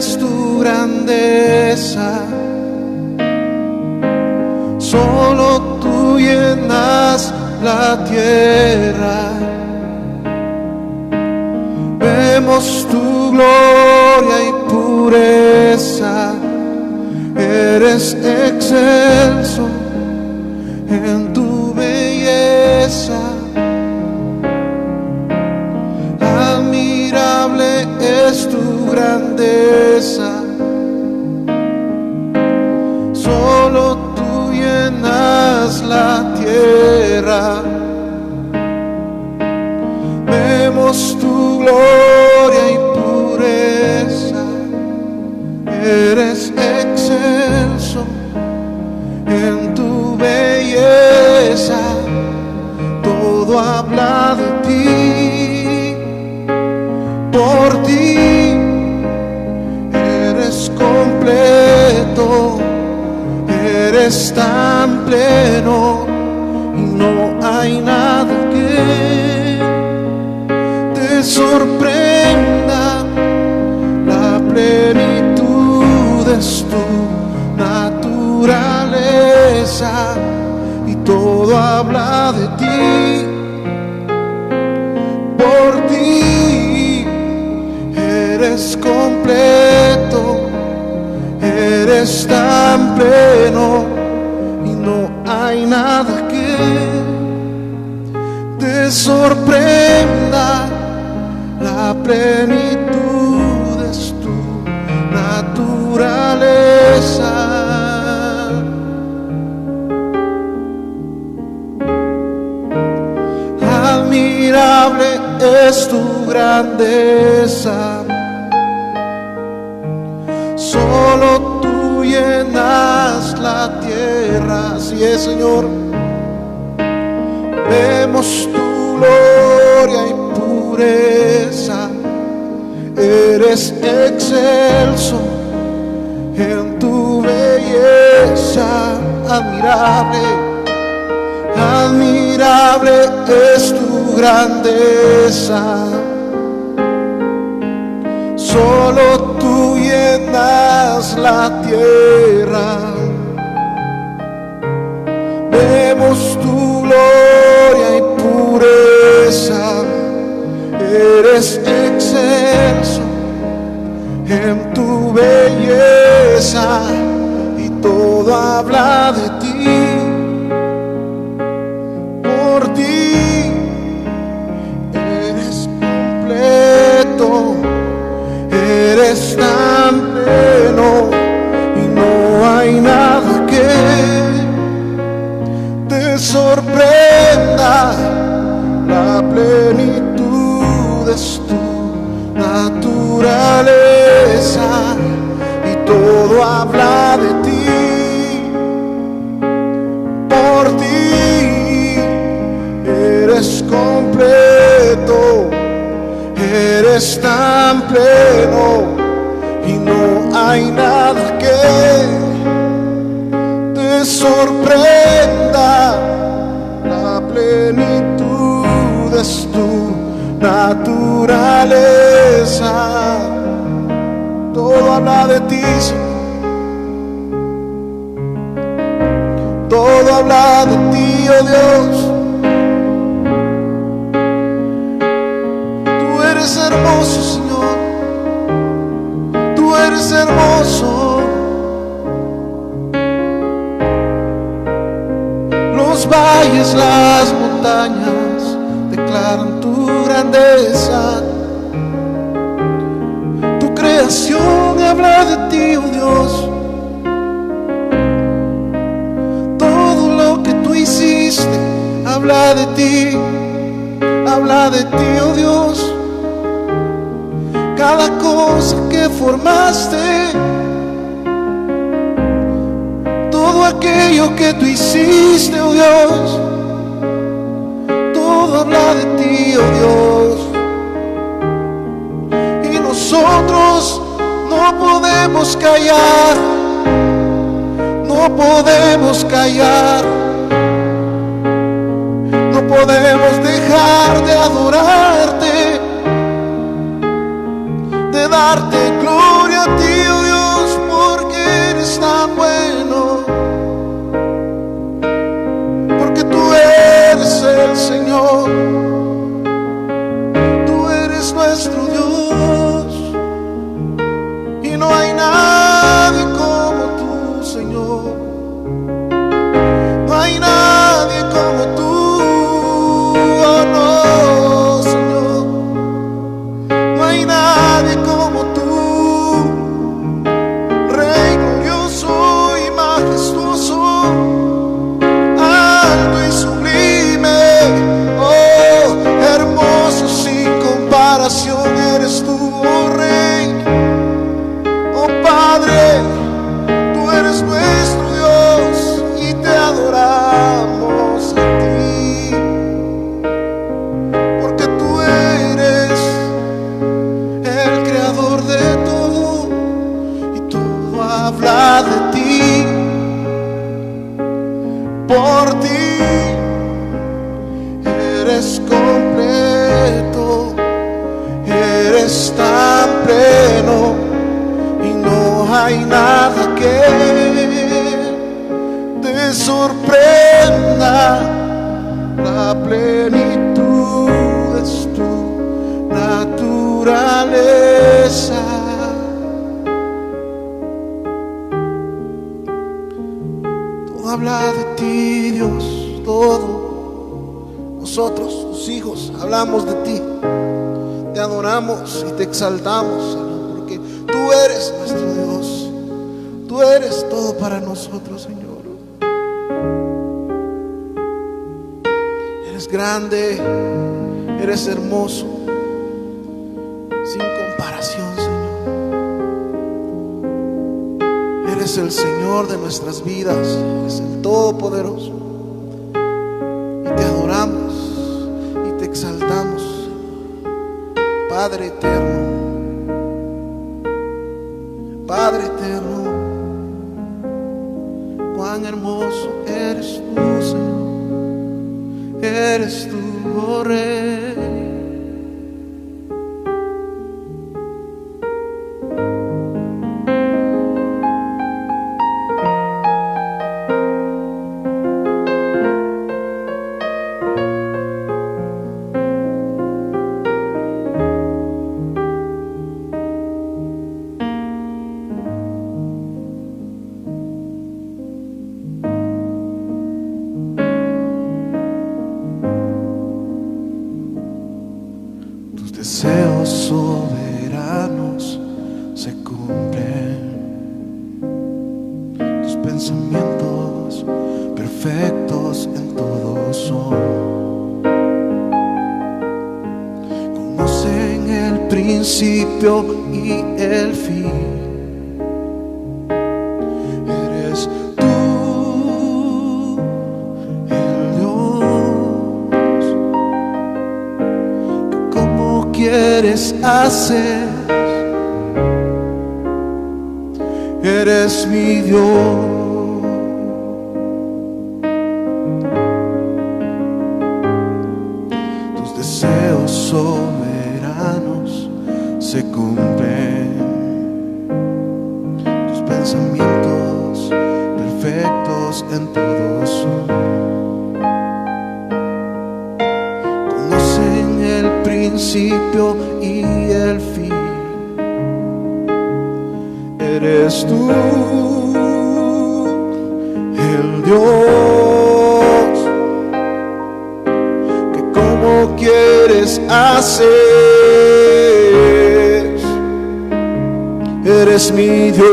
es tu grandeza. Solo tú llenas la tierra. Vemos tu gloria y pureza. Eres excelso en tu belleza. Admirable es tu grandeza. Solo tú llenas la tierra. Vemos tu gloria y pureza. Eres excelso en tu belleza. Todo habla de ti. Por ti eres completo. Eres tan pleno y no hay nada que te sorprenda. La plenitud es tu naturaleza y todo habla de ti. Por ti eres completo. Eres tan pleno y no hay nada que te sorprenda. La plenitud es tu naturaleza. Admirable es tu grandeza. Solo tú llenas la tierra. Así es, Señor. Vemos tu gloria y pureza. Eres excelso en tu belleza. Admirable, admirable es tu grandeza. Solo tú llenas la tierra. Vemos tu gloria y pureza. Eres excelso en tu belleza y todo habla de ti. Por ti eres completo. Eres tan pleno y no hay nada que te sorprenda. La plenitud es tu naturaleza y todo habla de ti. Por ti eres completo. Eres tan pleno y no hay nada que te sorprenda. La plenitud es tu naturaleza. Todo habla de ti, todo habla de ti, oh Dios. Eres hermoso, Señor. Tú eres hermoso. Los valles, las montañas declaran tu grandeza. Tu creación habla de ti, oh Dios. Todo lo que tú hiciste habla de ti. Habla de ti, oh Dios. Cada cosa que formaste, todo aquello que tú hiciste, oh Dios, todo habla de ti, oh Dios. Y nosotros no podemos callar, no podemos callar, no podemos dejar de adorarte, de darte gloria a ti. eres completo, eres tan pleno y no hay nada que te sorprenda. La plenitud es tu naturaleza. Todo habla de ti, Dios, todo. Nosotros, tus hijos, hablamos de ti, te adoramos y te exaltamos, Señor, porque tú eres nuestro Dios, tú eres todo para nosotros, Señor. Eres grande, eres hermoso, sin comparación, Señor. Eres el Señor de nuestras vidas, eres el Todopoderoso. Y te adoramos y te exaltamos, Padre eterno, Padre eterno. Cuán hermoso eres tú, Señor. Eres tú, oh Rey. Deseos soberanos se cumplen, tus pensamientos perfectos en todo son. Conocen el principio y el fin. Eres tú, el Dios, que como quieres hacer. Eres mi Dios. Tus deseos soberanos se cumplen, tus pensamientos perfectos en todo son. Conocen el principio y el fin. Eres tú, el Dios, que como quieres hacer. Eres mi Dios,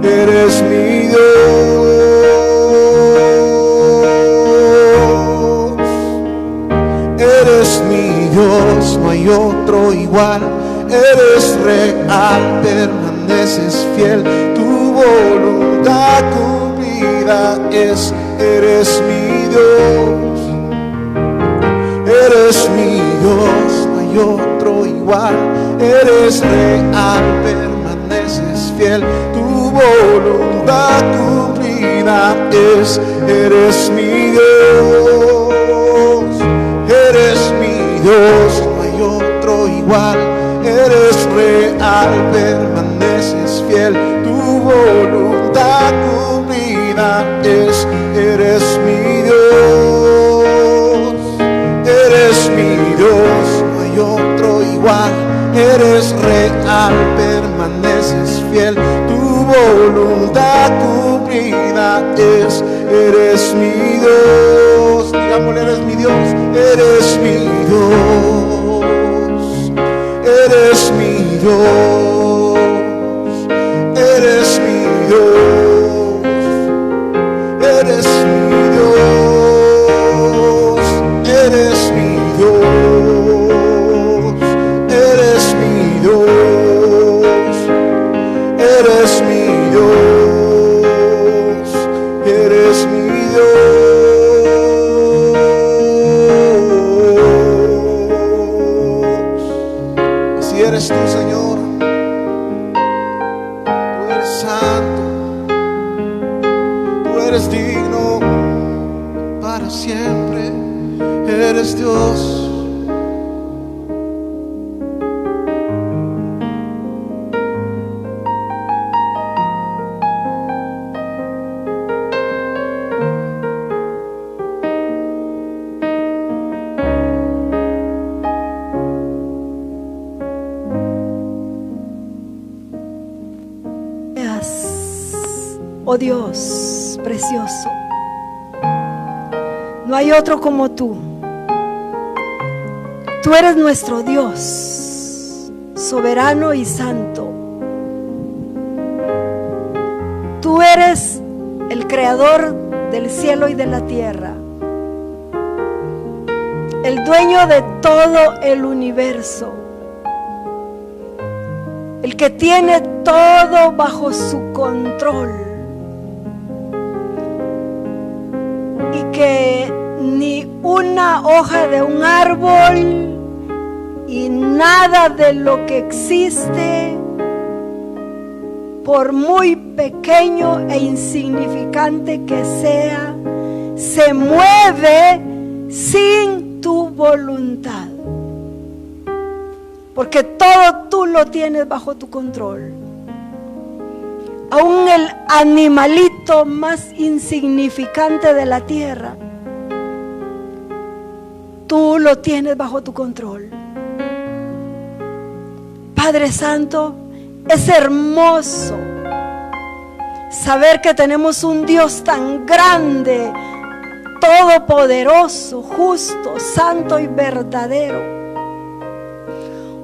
eres mi Dios, eres mi Dios, no hay otro igual. Eres real, permaneces fiel, tu voluntad cumplida es. Eres mi Dios, eres mi Dios, no hay otro igual. Eres real, permaneces fiel, tu voluntad cumplida es. Eres mi Dios, eres mi Dios, no hay otro igual. Eres real, permaneces fiel, tu voluntad cumplida es. Eres mi Dios, eres mi Dios, no hay otro igual. Eres real, permaneces fiel, tu voluntad cumplida es. Eres mi Dios, digámosle, eres mi Dios, eres mi Dios, eres mi Dios, eres mi Dios, eres mi Dios, eres mi Dios, eres mi Dios, eres mi Dios, eres mi Dios. eres digno, para siempre eres Dios. Oh Dios precioso, no hay otro como tú. Tú eres nuestro Dios, soberano y santo. Tú eres el creador del cielo y de la tierra, el dueño de todo el universo, el que tiene todo bajo su control. Que ni una hoja de un árbol y nada de lo que existe, por muy pequeño e insignificante que sea, se mueve sin tu voluntad, porque todo tú lo tienes bajo tu control. Aún el animalito más insignificante de la tierra, tú lo tienes bajo tu control. Padre Santo, es hermoso saber que tenemos un Dios tan grande, todopoderoso, justo, santo y verdadero.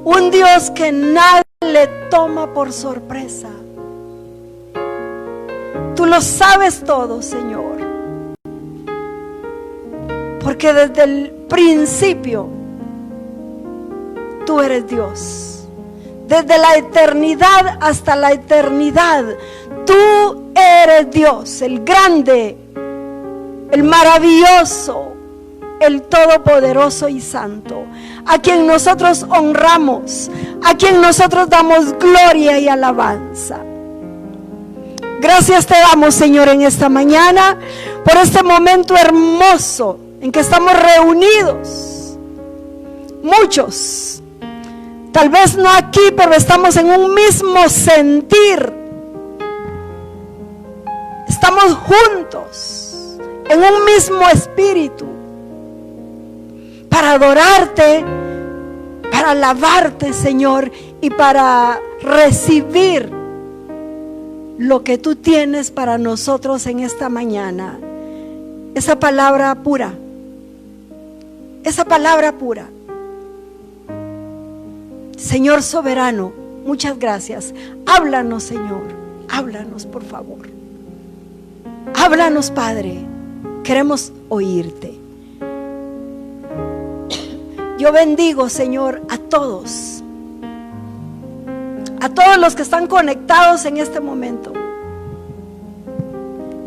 Un Dios que nadie le toma por sorpresa. Tú lo sabes todo, Señor, porque desde el principio tú eres Dios. Desde la eternidad hasta la eternidad, tú eres Dios, el grande, el maravilloso, el todopoderoso y santo, a quien nosotros honramos, a quien nosotros damos gloria y alabanza. Gracias te damos, Señor, en esta mañana, por este momento hermoso en que estamos reunidos. Muchos, tal vez no aquí, pero estamos en un mismo sentir. Estamos juntos, en un mismo espíritu, para adorarte, para alabarte, Señor, y para recibir lo que tú tienes para nosotros en esta mañana. Esa palabra pura, esa palabra pura. Señor soberano, muchas gracias. Háblanos, Señor, háblanos, por favor. Háblanos, Padre, queremos oírte. Yo bendigo, Señor, a todos los que están conectados en este momento.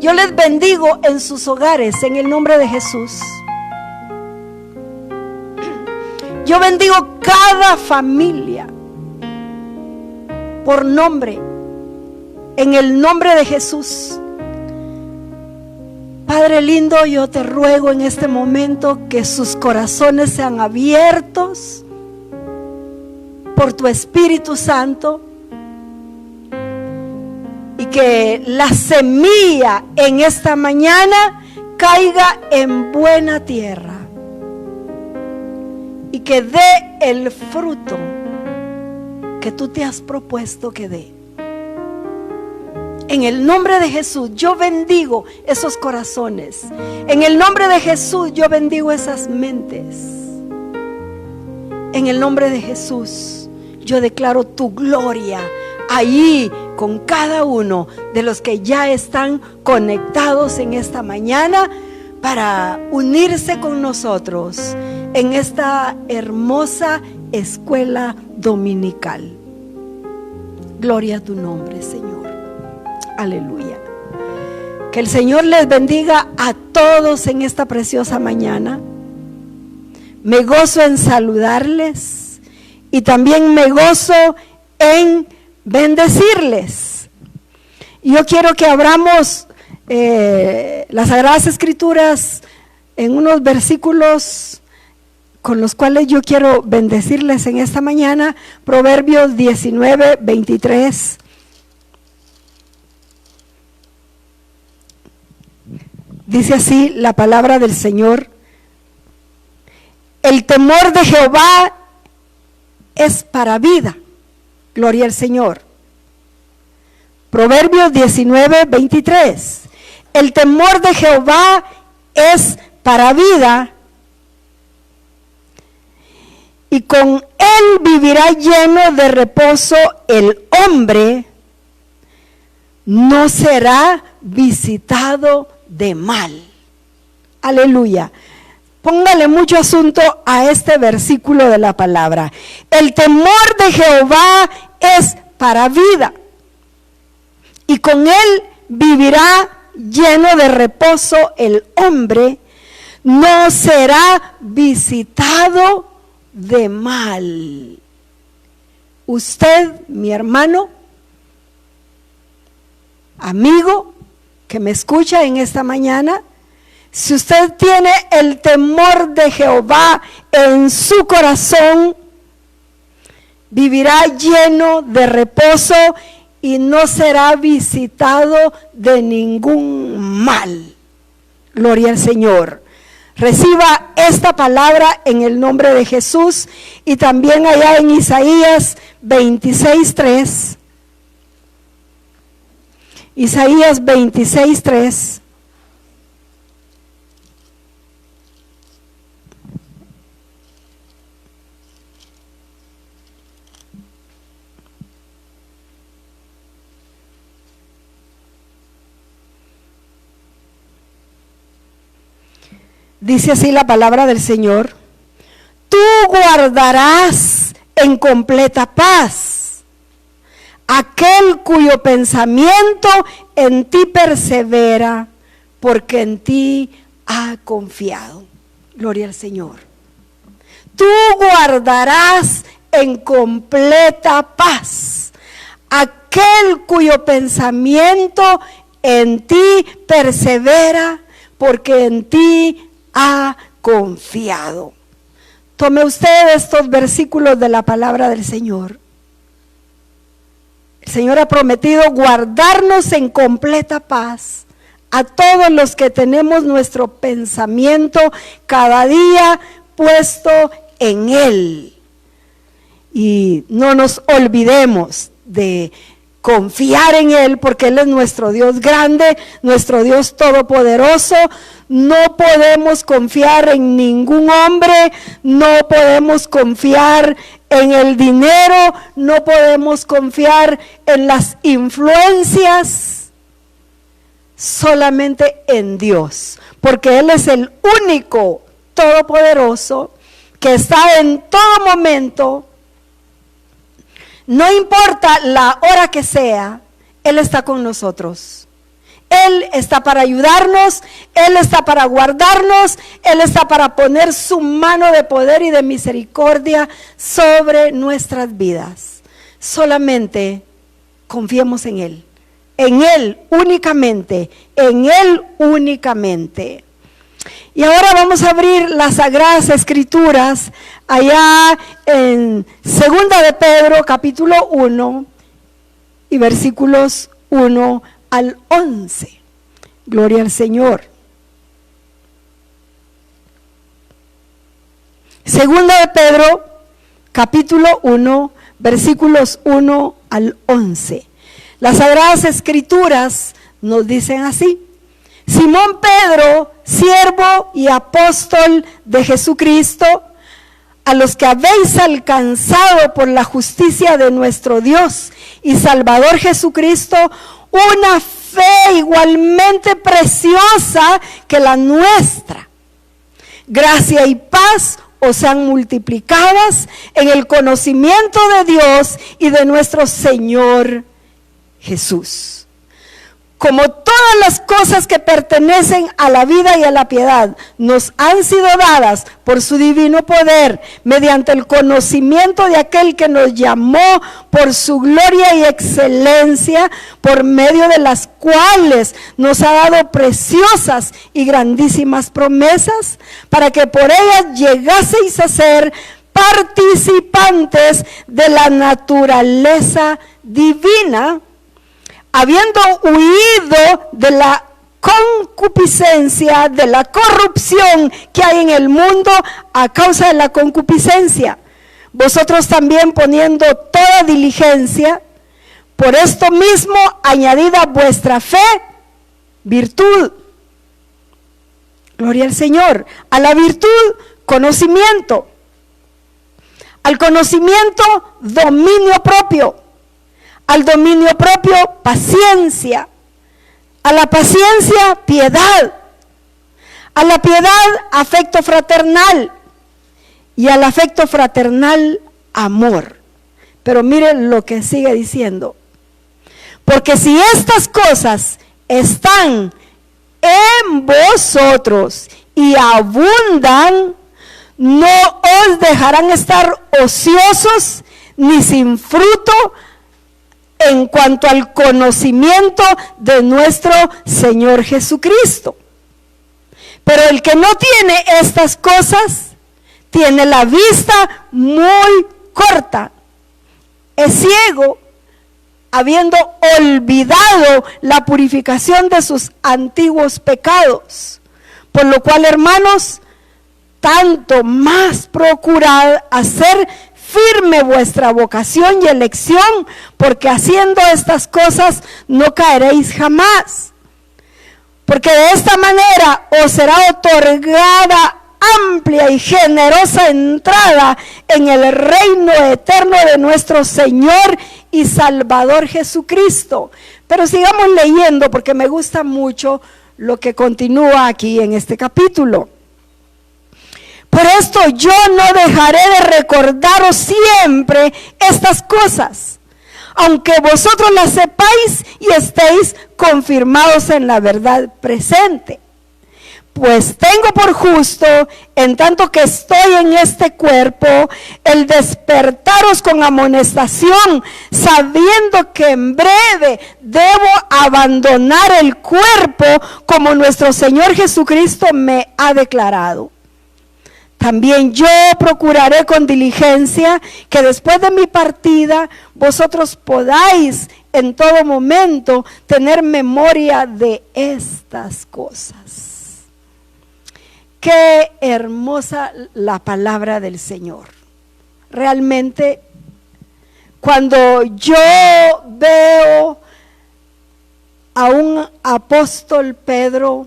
Yo les bendigo en sus hogares en el nombre de Jesús. Yo bendigo cada familia por nombre en el nombre de Jesús. Padre lindo, yo te ruego en este momento que sus corazones sean abiertos por tu Espíritu Santo, y que la semilla en esta mañana caiga en buena tierra y que dé el fruto que tú te has propuesto que dé. En el nombre de Jesús yo bendigo esos corazones. En el nombre de Jesús yo bendigo esas mentes. En el nombre de Jesús yo declaro tu gloria ahí con cada uno de los que ya están conectados en esta mañana para unirse con nosotros en esta hermosa escuela dominical. Gloria a tu nombre, Señor. Aleluya. Que el Señor les bendiga a todos en esta preciosa mañana. Me gozo en saludarles y también me gozo en bendecirles. Yo quiero que abramos las Sagradas Escrituras en unos versículos con los cuales yo quiero bendecirles en esta mañana. Proverbios 19, 23. Dice así la palabra del Señor: el temor de Jehová es para vida. Gloria al Señor. Proverbios 19, 23. El temor de Jehová es para vida, y con él vivirá lleno de reposo el hombre, no será visitado de mal. Aleluya. Póngale mucho asunto a este versículo de la palabra. El temor de Jehová es para vida, y con él vivirá lleno de reposo el hombre, no será visitado de mal. Usted, mi hermano, amigo, que me escucha en esta mañana, si usted tiene el temor de Jehová en su corazón, vivirá lleno de reposo y no será visitado de ningún mal. Gloria al Señor. Reciba esta palabra en el nombre de Jesús. Y también allá en Isaías 26:3. Isaías 26:3. Dice así la palabra del Señor: tú guardarás en completa paz aquel cuyo pensamiento en ti persevera, porque en ti ha confiado. Gloria al Señor. Tú guardarás en completa paz aquel cuyo pensamiento en ti persevera, porque en ti ha confiado. Tome usted estos versículos de la palabra del Señor. El Señor ha prometido guardarnos en completa paz a todos los que tenemos nuestro pensamiento cada día puesto en Él. Y no nos olvidemos de confiar en Él, porque Él es nuestro Dios grande, nuestro Dios todopoderoso. No podemos confiar en ningún hombre, no podemos confiar en el dinero, no podemos confiar en las influencias, solamente en Dios, porque Él es el único todopoderoso que está en todo momento. No importa la hora que sea, Él está con nosotros. Él está para ayudarnos, Él está para guardarnos, Él está para poner su mano de poder y de misericordia sobre nuestras vidas. Solamente confiemos en Él únicamente, en Él únicamente. Y ahora vamos a abrir las Sagradas Escrituras allá en 2 de Pedro capítulo 1 y versículos 1 al 11. Gloria al Señor. 2 de Pedro capítulo 1 versículos 1 al 11. Las Sagradas Escrituras nos dicen así: Simón Pedro, siervo y apóstol de Jesucristo, a los que habéis alcanzado por la justicia de nuestro Dios y Salvador Jesucristo, una fe igualmente preciosa que la nuestra. Gracia y paz os sean multiplicadas en el conocimiento de Dios y de nuestro Señor Jesús. como todas las cosas que pertenecen a la vida y a la piedad nos han sido dadas por su divino poder, mediante el conocimiento de aquel que nos llamó por su gloria y excelencia, por medio de las cuales nos ha dado preciosas y grandísimas promesas, para que por ellas llegaseis a ser participantes de la naturaleza divina, habiendo huido de la concupiscencia, de la corrupción que hay en el mundo a causa de la concupiscencia. Vosotros también, poniendo toda diligencia, por esto mismo añadida a vuestra fe, virtud. Gloria al Señor. A la virtud, conocimiento. Al conocimiento, dominio propio. Al dominio propio, paciencia. A la paciencia, piedad. A la piedad, afecto fraternal. Y al afecto fraternal, amor. Pero miren lo que sigue diciendo. Porque si estas cosas están en vosotros y abundan, no os dejarán estar ociosos ni sin fruto en cuanto al conocimiento de nuestro Señor Jesucristo. Pero el que no tiene estas cosas, tiene la vista muy corta, es ciego, habiendo olvidado la purificación de sus antiguos pecados. Por lo cual, hermanos, tanto más procurad hacer firme vuestra vocación y elección, porque haciendo estas cosas no caeréis jamás. Porque de esta manera os será otorgada amplia y generosa entrada en el reino eterno de nuestro Señor y Salvador Jesucristo. Pero sigamos leyendo, porque me gusta mucho lo que continúa aquí en este capítulo. Por esto yo no dejaré de recordaros siempre estas cosas, aunque vosotros las sepáis y estéis confirmados en la verdad presente. Pues tengo por justo, en tanto que estoy en este cuerpo, el despertaros con amonestación, sabiendo que en breve debo abandonar el cuerpo, como nuestro Señor Jesucristo me ha declarado. También yo procuraré con diligencia que después de mi partida vosotros podáis en todo momento tener memoria de estas cosas. Qué hermosa la palabra del Señor. Realmente, cuando yo veo a un apóstol Pedro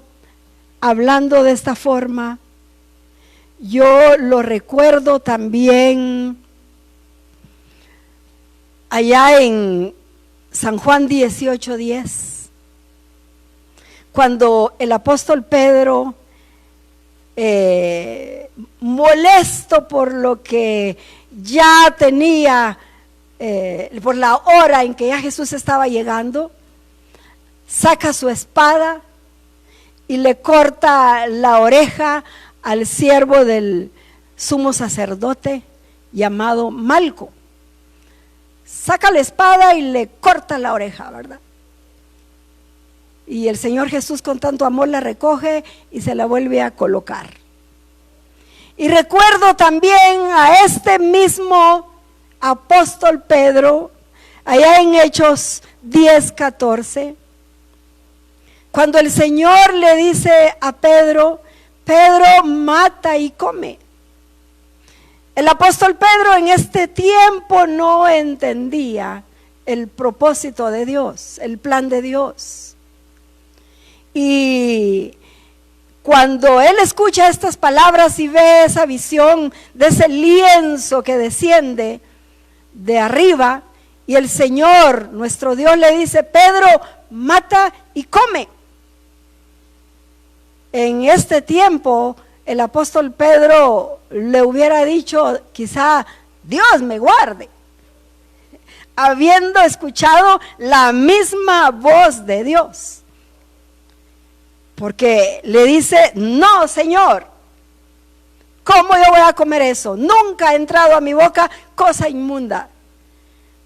hablando de esta forma, yo lo recuerdo también allá en San Juan 18:10, cuando el apóstol Pedro, molesto por lo que ya tenía, por la hora en que ya Jesús estaba llegando, saca su espada y le corta la oreja al siervo del sumo sacerdote llamado Malco. Saca la espada y le corta la oreja, ¿verdad? Y el Señor Jesús con tanto amor la recoge y se la vuelve a colocar. Y recuerdo también a este mismo apóstol Pedro, allá en Hechos 10:14, cuando el Señor le dice a Pedro: Pedro, mata y come. El apóstol Pedro en este tiempo no entendía el propósito de Dios, el plan de Dios. Y cuando él escucha estas palabras y ve esa visión de ese lienzo que desciende de arriba, y el Señor, nuestro Dios, le dice: Pedro, mata y come. En este tiempo, el apóstol Pedro le hubiera dicho, quizá: Dios me guarde, habiendo escuchado la misma voz de Dios. Porque le dice, no, Señor, ¿cómo yo voy a comer eso? Nunca ha entrado a mi boca cosa inmunda.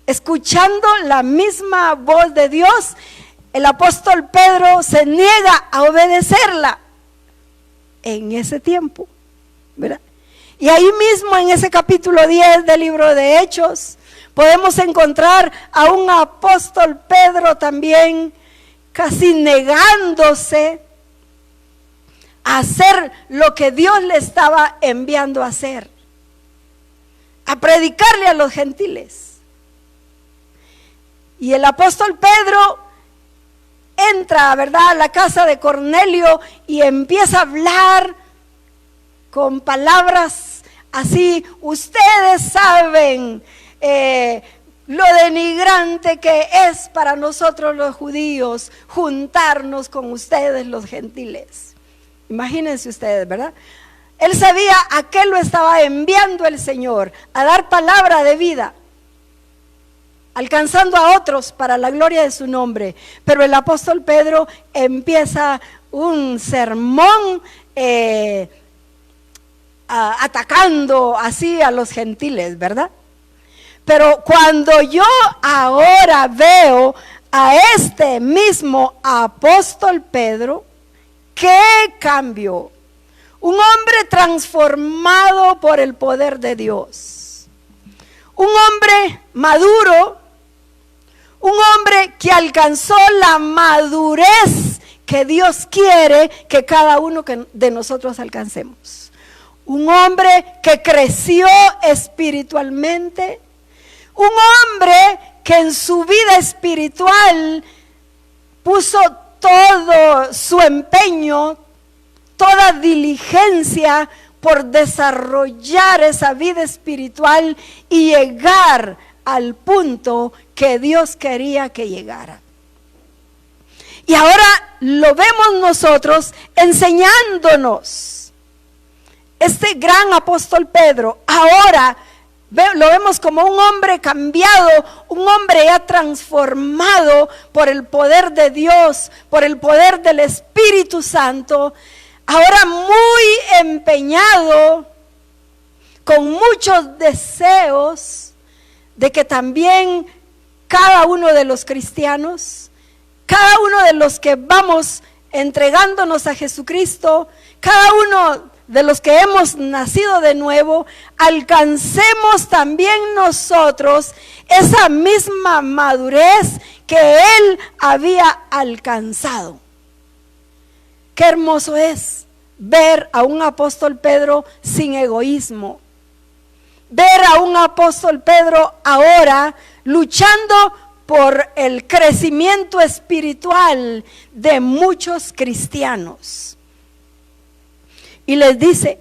Escuchando la misma voz de Dios, el apóstol Pedro se niega a obedecerla en ese tiempo, ¿verdad? Y ahí mismo en ese capítulo 10 del libro de Hechos, podemos encontrar a un apóstol Pedro también casi negándose a hacer lo que Dios le estaba enviando a hacer, a predicarle a los gentiles. Y el apóstol Pedro entra, ¿verdad?, a la casa de Cornelio y empieza a hablar con palabras así. Ustedes saben lo denigrante que es para nosotros los judíos juntarnos con ustedes los gentiles. Imagínense ustedes, ¿verdad? Él sabía a qué lo estaba enviando el Señor, a dar palabra de vida, alcanzando a otros para la gloria de su nombre. Pero el apóstol Pedro empieza un sermón atacando así a los gentiles, ¿verdad? Pero cuando yo ahora veo a este mismo apóstol Pedro, ¿qué cambio? Un hombre transformado por el poder de Dios, un hombre maduro, un hombre que alcanzó la madurez que Dios quiere que cada uno de nosotros alcancemos. Un hombre que creció espiritualmente, un hombre que en su vida espiritual puso todo su empeño, toda diligencia por desarrollar esa vida espiritual y llegar al punto que Dios quería que llegara. Y ahora lo vemos nosotros enseñándonos. Este gran apóstol Pedro ahora lo vemos como un hombre cambiado, un hombre ya transformado por el poder de Dios, por el poder del Espíritu Santo, ahora muy empeñado, con muchos deseos de que también cada uno de los cristianos, cada uno de los que vamos entregándonos a Jesucristo, cada uno de los que hemos nacido de nuevo, alcancemos también nosotros esa misma madurez que Él había alcanzado. Qué hermoso es ver a un apóstol Pedro sin egoísmo, ver a un apóstol Pedro ahora luchando por el crecimiento espiritual de muchos cristianos. Y les dice: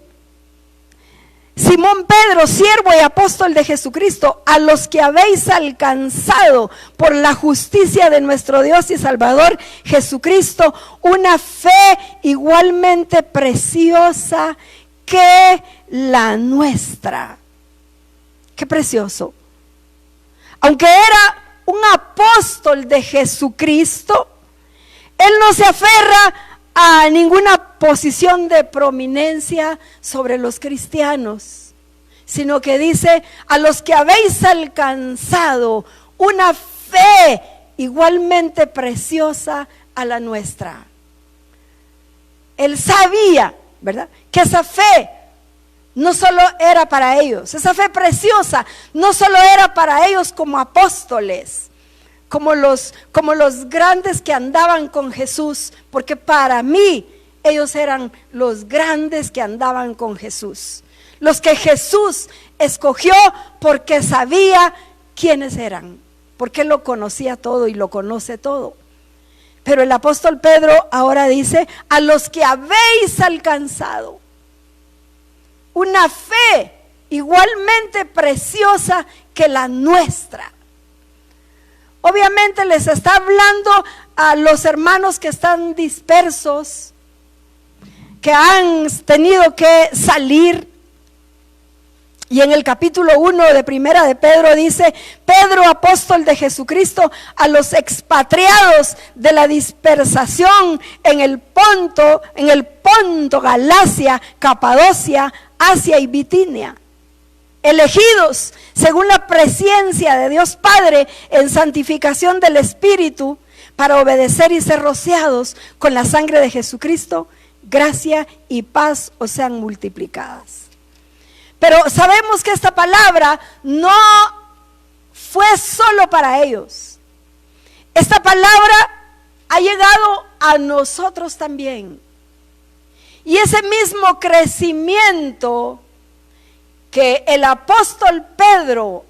Simón Pedro, siervo y apóstol de Jesucristo, a los que habéis alcanzado por la justicia de nuestro Dios y Salvador Jesucristo, una fe igualmente preciosa que la nuestra. Qué precioso. Aunque era un apóstol de Jesucristo, él no se aferra a ninguna posición de prominencia sobre los cristianos, sino que dice: a los que habéis alcanzado una fe igualmente preciosa a la nuestra. Él sabía, ¿verdad?, que esa fe no solo era para ellos, esa fe preciosa no solo era para ellos como apóstoles, como los grandes que andaban con Jesús, porque para mí ellos eran los grandes que andaban con Jesús, los que Jesús escogió porque sabía quiénes eran, porque lo conocía todo y lo conoce todo. Pero el apóstol Pedro ahora dice: a los que habéis alcanzado una fe igualmente preciosa que la nuestra. Obviamente les está hablando a los hermanos que están dispersos, que han tenido que salir Y en el capítulo 1 de Primera de Pedro dice: Pedro, apóstol de Jesucristo, a los expatriados de la dispersación en el Ponto, Galacia, Capadocia, Asia y Bitinia, elegidos según la presciencia de Dios Padre en santificación del Espíritu, para obedecer y ser rociados con la sangre de Jesucristo, gracia y paz os sean multiplicadas. Pero sabemos que esta palabra no fue solo para ellos. Esta palabra ha llegado a nosotros también. Y ese mismo crecimiento que el apóstol Pedro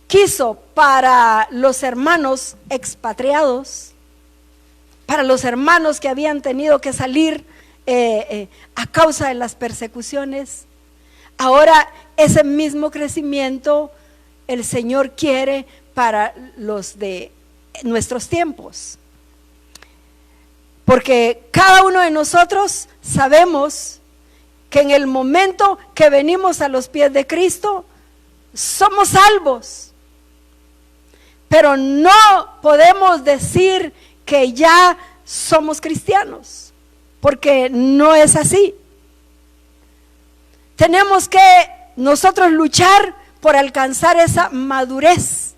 quiso para los hermanos expatriados, para los hermanos que habían tenido que salir a causa de las persecuciones, ahora ese mismo crecimiento el Señor quiere para los de nuestros tiempos. Porque cada uno de nosotros sabemos que en el momento que venimos a los pies de Cristo, somos salvos. Pero no podemos decir que ya somos cristianos, porque no es así. Tenemos que nosotros luchar por alcanzar esa madurez.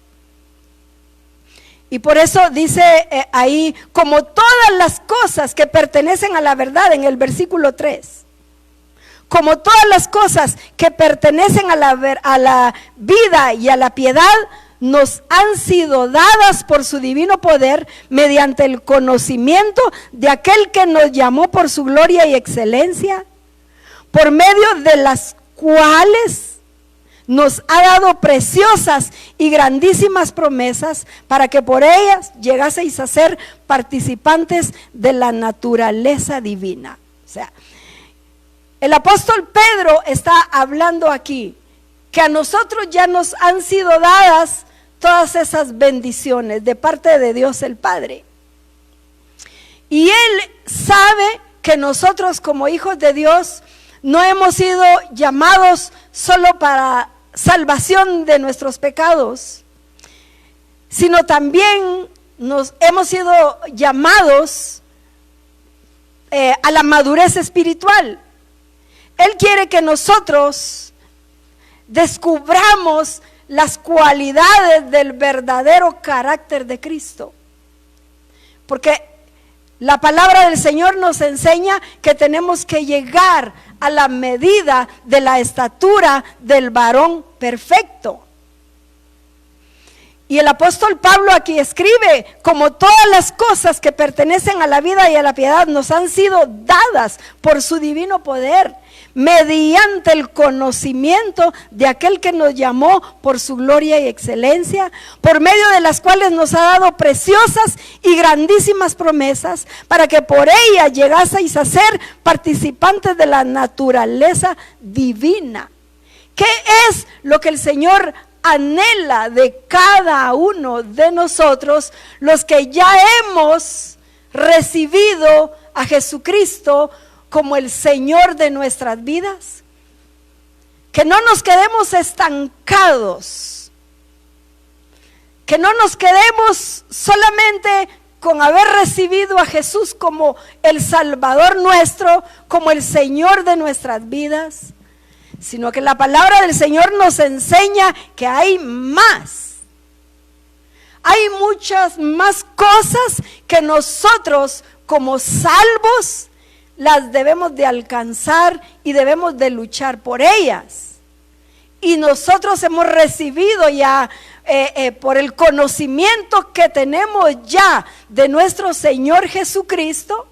Y por eso dice ahí, como todas las cosas que pertenecen a la verdad, en el versículo 3. Como todas las cosas que pertenecen a la vida y a la piedad, nos han sido dadas por su divino poder, mediante el conocimiento de aquel que nos llamó por su gloria y excelencia, por medio de las cuales nos ha dado preciosas y grandísimas promesas, para que por ellas llegaseis a ser participantes de la naturaleza divina. O sea, el apóstol Pedro está hablando aquí que a nosotros ya nos han sido dadas todas esas bendiciones de parte de Dios el Padre. Y Él sabe que nosotros como hijos de Dios no hemos sido llamados solo para salvación de nuestros pecados, sino también nos hemos sido llamados a la madurez espiritual. Él quiere que nosotros descubramos las cualidades del verdadero carácter de Cristo, porque la palabra del Señor nos enseña que tenemos que llegar a la medida de la estatura del varón perfecto. Y el apóstol Pablo aquí escribe: como todas las cosas que pertenecen a la vida y a la piedad nos han sido dadas por su divino poder, mediante el conocimiento de aquel que nos llamó por su gloria y excelencia, por medio de las cuales nos ha dado preciosas y grandísimas promesas, para que por ellas llegaseis a ser participantes de la naturaleza divina. ¿Qué es lo que el Señor anhela de cada uno de nosotros, los que ya hemos recibido a Jesucristo como el Señor de nuestras vidas? Que no nos quedemos estancados, que no nos quedemos solamente con haber recibido a Jesús como el Salvador nuestro, como el Señor de nuestras vidas, sino que la palabra del Señor nos enseña que hay más. Hay muchas más cosas que nosotros como salvos las debemos de alcanzar y debemos de luchar por ellas. Y nosotros hemos recibido ya por el conocimiento que tenemos ya de nuestro Señor Jesucristo,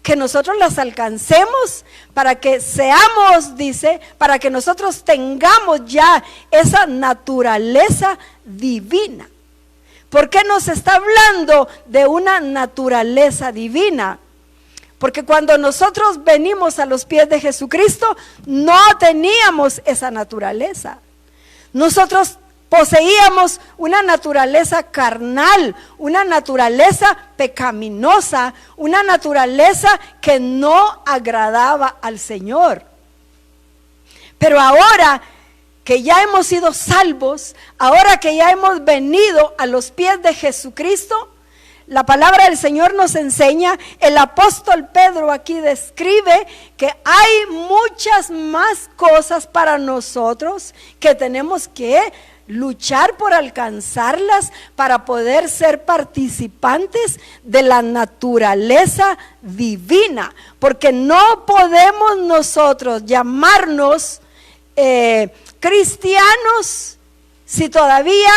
que nosotros las alcancemos para que seamos, dice, para que nosotros tengamos ya esa naturaleza divina. ¿Por qué nos está hablando de una naturaleza divina? Porque cuando nosotros venimos a los pies de Jesucristo, no teníamos esa naturaleza. Nosotros poseíamos una naturaleza carnal, una naturaleza pecaminosa, una naturaleza que no agradaba al Señor. Pero ahora que ya hemos sido salvos, ahora que ya hemos venido a los pies de Jesucristo, la palabra del Señor nos enseña, el apóstol Pedro aquí describe que hay muchas más cosas para nosotros que tenemos que luchar por alcanzarlas para poder ser participantes de la naturaleza divina, porque no podemos nosotros llamarnos cristianos si todavía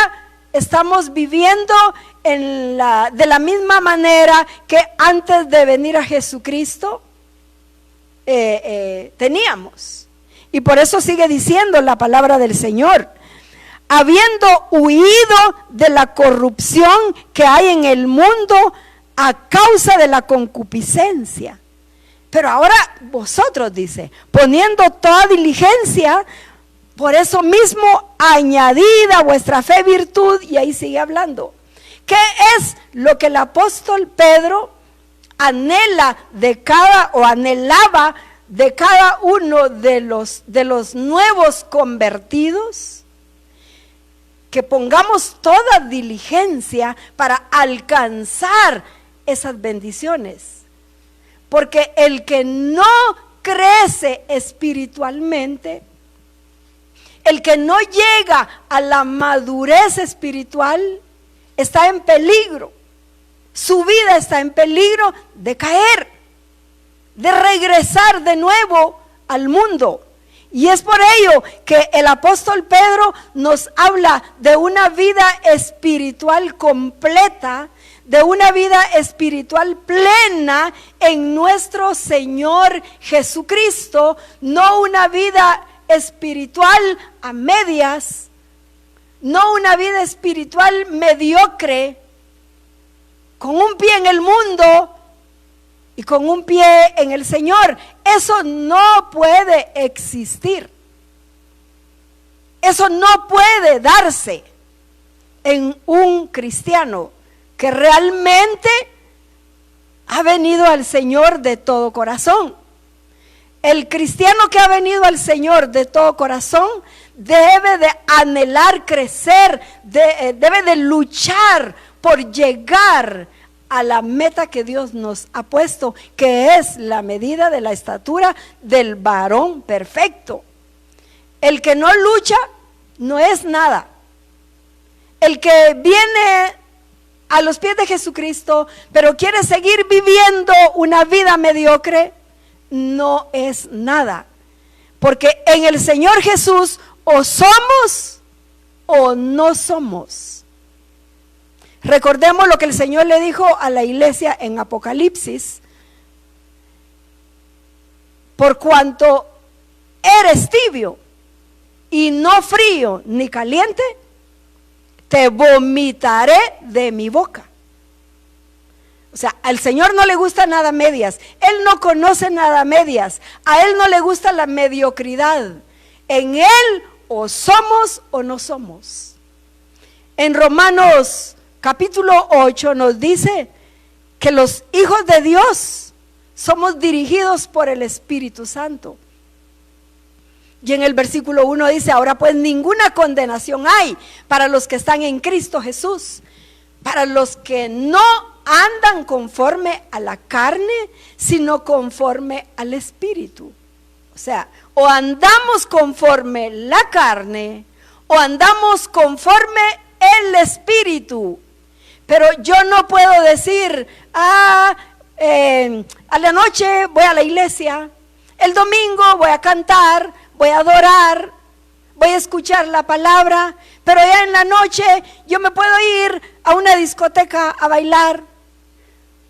estamos viviendo de la misma manera que antes de venir a Jesucristo teníamos. Y por eso sigue diciendo la palabra del Señor: habiendo huido de la corrupción que hay en el mundo a causa de la concupiscencia. Pero ahora vosotros, dice, poniendo toda diligencia, por eso mismo añadida a vuestra fe virtud, y ahí sigue hablando. ¿Qué es lo que el apóstol Pedro anhelaba de cada uno de los nuevos convertidos? Que pongamos toda diligencia para alcanzar esas bendiciones. Porque el que no crece espiritualmente, el que no llega a la madurez espiritual, está en peligro. Su vida está en peligro de caer, de regresar de nuevo al mundo. Y es por ello que el apóstol Pedro nos habla de una vida espiritual completa, de una vida espiritual plena en nuestro Señor Jesucristo, no una vida espiritual a medias, no una vida espiritual mediocre, con un pie en el mundo y con un pie en el Señor. Eso no puede existir. Eso no puede darse en un cristiano que realmente ha venido al Señor de todo corazón. El cristiano que ha venido al Señor de todo corazón debe de anhelar crecer, debe de luchar por llegar a la meta que Dios nos ha puesto, que es la medida de la estatura del varón perfecto. El que no lucha no es nada. El que viene a los pies de Jesucristo, pero quiere seguir viviendo una vida mediocre, no es nada. Porque en el Señor Jesús o somos o no somos. Recordemos lo que el Señor le dijo a la iglesia en Apocalipsis: por cuanto eres tibio y no frío ni caliente, te vomitaré de mi boca. O sea, al Señor no le gusta nada medias. Él no conoce nada medias. A Él no le gusta la mediocridad. En Él o somos o no somos. En Romanos capítulo 8 nos dice que los hijos de Dios somos dirigidos por el Espíritu Santo. Y en el versículo 1 dice: ahora pues ninguna condenación hay para los que están en Cristo Jesús, para los que no andan conforme a la carne, sino conforme al Espíritu. O sea, o andamos conforme la carne, o andamos conforme el Espíritu. Pero yo no puedo decir: a la noche voy a la iglesia, el domingo voy a cantar, voy a adorar, voy a escuchar la palabra, pero ya en la noche yo me puedo ir a una discoteca a bailar,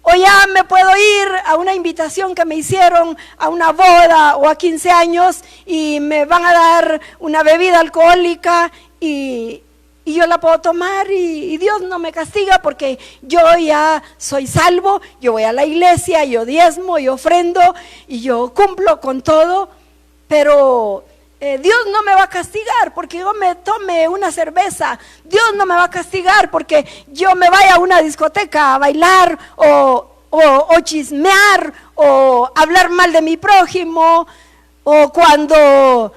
o ya me puedo ir a una invitación que me hicieron a una boda o a 15 años y me van a dar una bebida alcohólica y yo la puedo tomar y Dios no me castiga porque yo ya soy salvo, yo voy a la iglesia, yo diezmo, yo ofrendo y yo cumplo con todo, pero Dios no me va a castigar porque yo me tome una cerveza. Dios no me va a castigar porque yo me vaya a una discoteca a bailar o chismear o hablar mal de mi prójimo, o cuando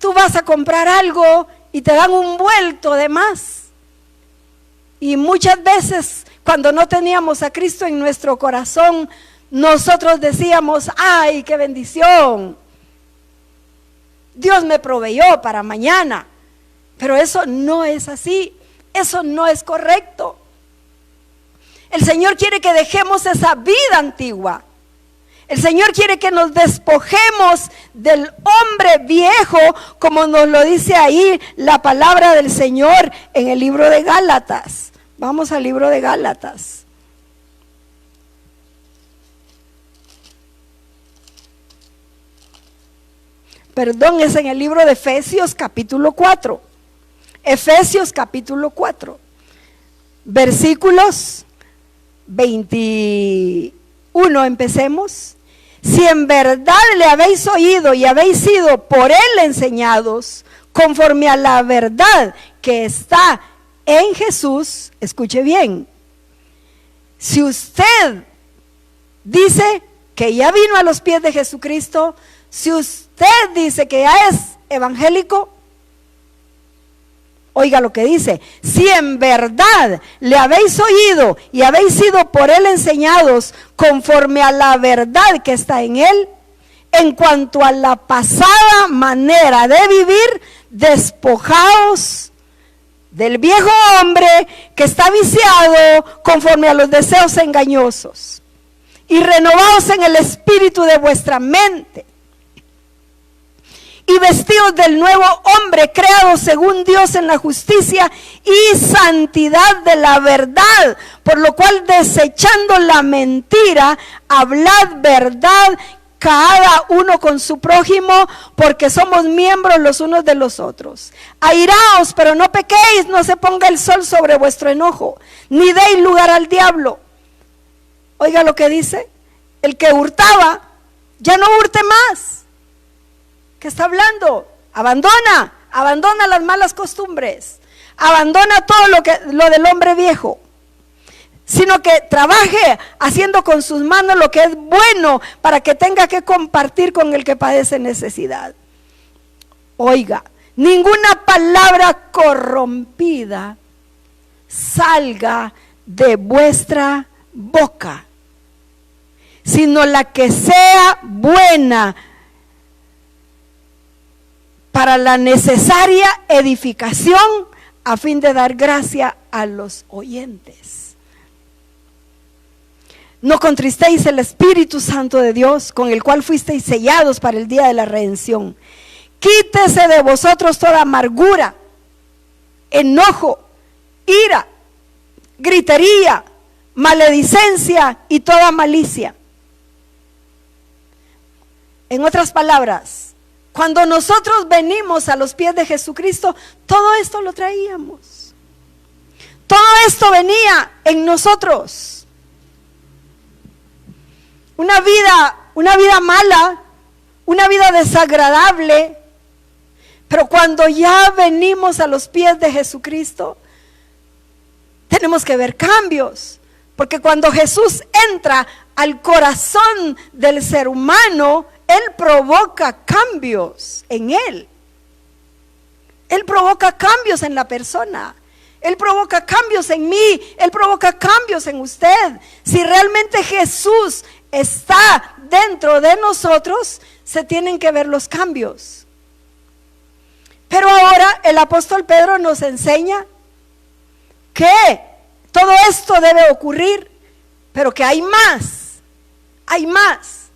Tú vas a comprar algo y te dan un vuelto de más. Y muchas veces cuando no teníamos a Cristo en nuestro corazón, nosotros decíamos, ¡ay, qué bendición! Dios me proveyó para mañana. Pero eso no es así. Eso no es correcto. El Señor quiere que dejemos esa vida antigua. El Señor quiere que nos despojemos del hombre viejo, como nos lo dice ahí la palabra del Señor en el libro de Gálatas. Vamos al libro de Gálatas. Perdón, es en el libro de Efesios capítulo 4. Efesios capítulo 4. Versículos 21, empecemos. Si en verdad le habéis oído y habéis sido por él enseñados, conforme a la verdad que está en Jesús, escuche bien, si usted dice que ya vino a los pies de Jesucristo, si usted dice que ya es evangélico, oiga lo que dice, si en verdad le habéis oído y habéis sido por él enseñados conforme a la verdad que está en él, en cuanto a la pasada manera de vivir, despojaos del viejo hombre que está viciado conforme a los deseos engañosos y renovaos en el espíritu de vuestra mente. Y vestidos del nuevo hombre creado según Dios en la justicia y santidad de la verdad, por lo cual desechando la mentira, hablad verdad cada uno con su prójimo, porque somos miembros los unos de los otros. Airaos, pero no pequéis, no se ponga el sol sobre vuestro enojo, ni deis lugar al diablo. Oiga lo que dice, el que hurtaba, ya no hurte más. ¿Qué está hablando? Abandona las malas costumbres, abandona todo lo del hombre viejo, sino que trabaje haciendo con sus manos lo que es bueno para que tenga que compartir con el que padece necesidad. Oiga, ninguna palabra corrompida salga de vuestra boca, sino la que sea buena para la necesaria edificación, a fin de dar gracia a los oyentes. No contristéis el Espíritu Santo de Dios, con el cual fuisteis sellados para el día de la redención. Quítese de vosotros toda amargura, enojo, ira, gritería, maledicencia y toda malicia. En otras palabras, cuando nosotros venimos a los pies de Jesucristo, todo esto lo traíamos. Todo esto venía en nosotros. Una vida mala, una vida desagradable. Pero cuando ya venimos a los pies de Jesucristo, tenemos que ver cambios. Porque cuando Jesús entra al corazón del ser humano, Él provoca cambios en él. Él provoca cambios en la persona. Él provoca cambios en mí. Él provoca cambios en usted. Si realmente Jesús está dentro de nosotros, se tienen que ver los cambios. Pero ahora el apóstol Pedro nos enseña que todo esto debe ocurrir, pero que hay más. Hay más.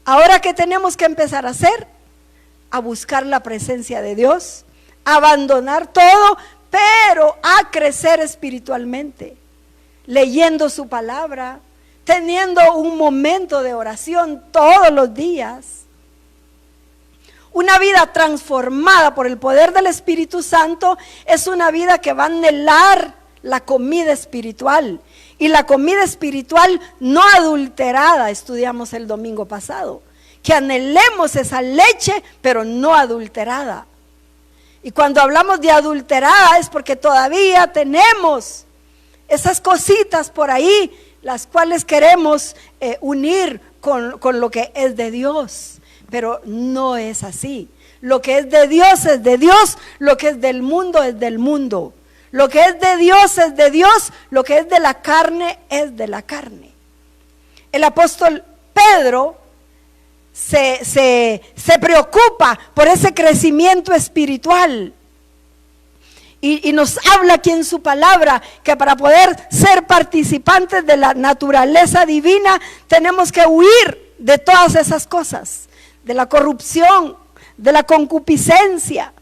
Ahora, ¿qué tenemos que empezar a hacer? A buscar la presencia de Dios, a abandonar todo, pero a crecer espiritualmente, leyendo su palabra, teniendo un momento de oración todos los días. Una vida transformada por el poder del Espíritu Santo es una vida que va a anhelar la comida espiritual. Y la comida espiritual no adulterada, estudiamos el domingo pasado. Que anhelemos esa leche, pero no adulterada. Y cuando hablamos de adulterada es porque todavía tenemos esas cositas por ahí, las cuales queremos unir con lo que es de Dios. pero no es así. Lo que es de Dios es de Dios, lo que es del mundo es del mundo. Lo que es de Dios es de Dios, lo que es de la carne es de la carne. El apóstol Pedro se preocupa por ese crecimiento espiritual. Y nos habla aquí en su palabra que para poder ser participantes de la naturaleza divina tenemos que huir de todas esas cosas, de la corrupción, de la concupiscencia.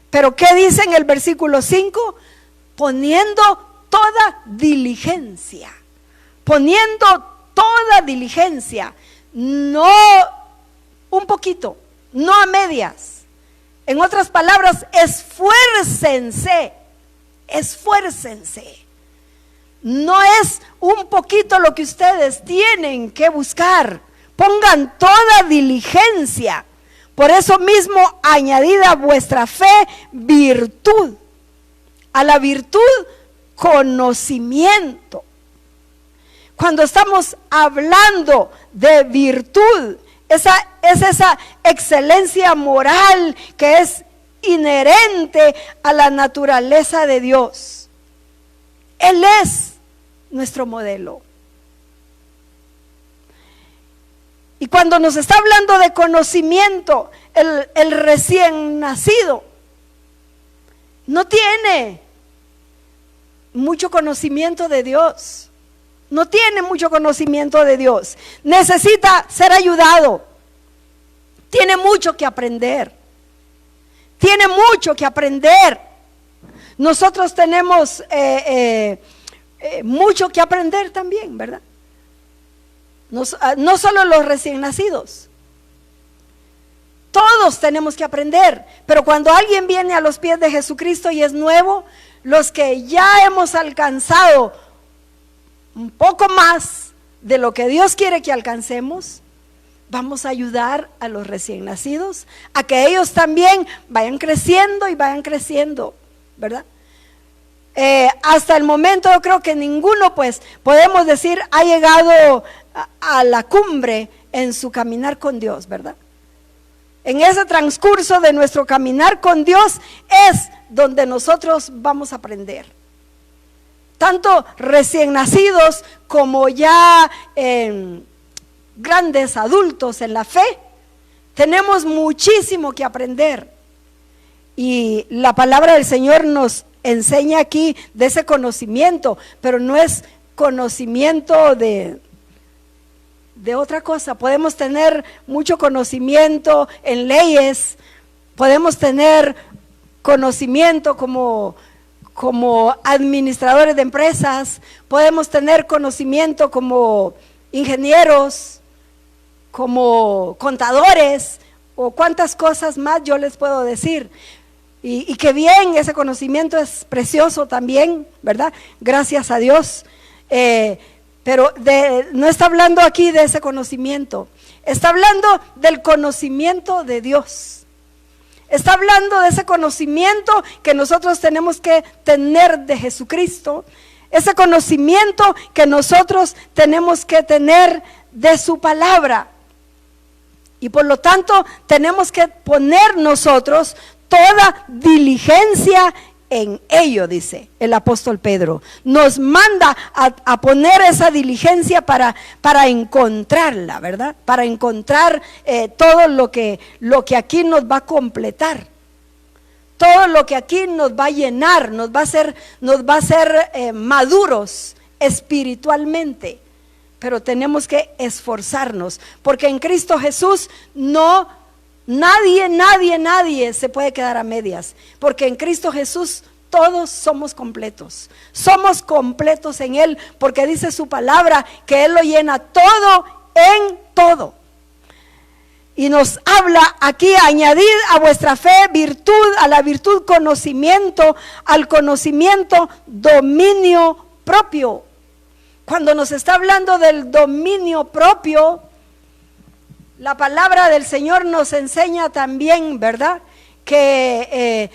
Pero ¿qué dice en el versículo 5? Poniendo toda diligencia, no un poquito, no a medias. En otras palabras, esfuércense. No es un poquito lo que ustedes tienen que buscar. Pongan toda diligencia. Por eso mismo, añadida a vuestra fe, virtud. A la virtud, conocimiento. Cuando estamos hablando de virtud, es esa excelencia moral que es inherente a la naturaleza de Dios. Él es nuestro modelo. Y cuando nos está hablando de conocimiento, el recién nacido no tiene mucho conocimiento de Dios. No tiene mucho conocimiento de Dios. Necesita ser ayudado. Tiene mucho que aprender. Nosotros tenemos mucho que aprender también, ¿verdad? No solo los recién nacidos. Todos tenemos que aprender. Pero cuando alguien viene a los pies de Jesucristo y es nuevo, los que ya hemos alcanzado un poco más de lo que Dios quiere que alcancemos, vamos a ayudar a los recién nacidos a que ellos también vayan creciendo, ¿verdad? Hasta el momento yo creo que ninguno, pues, podemos decir ha llegado a la cumbre en su caminar con Dios, ¿verdad? En ese transcurso de nuestro caminar con Dios es donde nosotros vamos a aprender. Tanto recién nacidos como ya grandes adultos en la fe, tenemos muchísimo que aprender. Y la palabra del Señor nos enseña aquí de ese conocimiento, pero no es conocimiento de otra cosa. Podemos tener mucho conocimiento en leyes, podemos tener conocimiento como administradores de empresas, podemos tener conocimiento como ingenieros, como contadores, o cuántas cosas más yo les puedo decir. Y que bien, ese conocimiento es precioso también, ¿verdad? Gracias a Dios. Pero no está hablando aquí de ese conocimiento, está hablando del conocimiento de Dios. Está hablando de ese conocimiento que nosotros tenemos que tener de Jesucristo, ese conocimiento que nosotros tenemos que tener de su palabra. Y por lo tanto tenemos que poner nosotros toda diligencia en ello, dice el apóstol Pedro. Nos manda a poner esa diligencia para encontrarla, ¿verdad? Para encontrar todo lo que aquí nos va a completar. Todo lo que aquí nos va a llenar, nos va a hacer maduros espiritualmente. Pero tenemos que esforzarnos, porque en Cristo Jesús nadie se puede quedar a medias, porque en Cristo Jesús todos somos completos en Él, porque dice su palabra que Él lo llena todo en todo. Y nos habla aquí, añadid a vuestra fe virtud, a la virtud conocimiento, al conocimiento dominio propio. Cuando nos está hablando del dominio propio, la palabra del Señor nos enseña también, ¿verdad? Que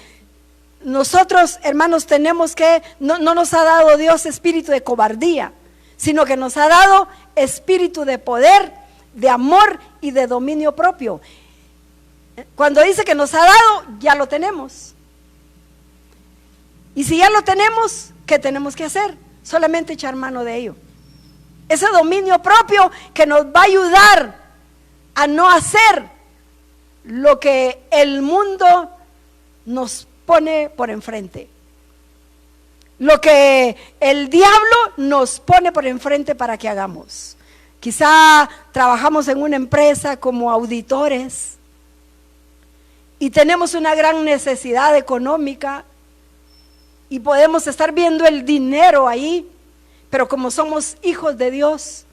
nosotros, hermanos, tenemos que, no nos ha dado Dios espíritu de cobardía, sino que nos ha dado espíritu de poder de amor y de dominio propio. Cuando dice que nos ha dado, ya lo tenemos. Y si ya lo tenemos, ¿qué tenemos que hacer? Solamente echar mano de ello. Ese dominio propio que nos va a ayudar a no hacer lo que el mundo nos pone por enfrente. Lo que el diablo nos pone por enfrente para que hagamos. Quizá trabajamos en una empresa como auditores y tenemos una gran necesidad económica y podemos estar viendo el dinero ahí, pero como somos hijos de Dios,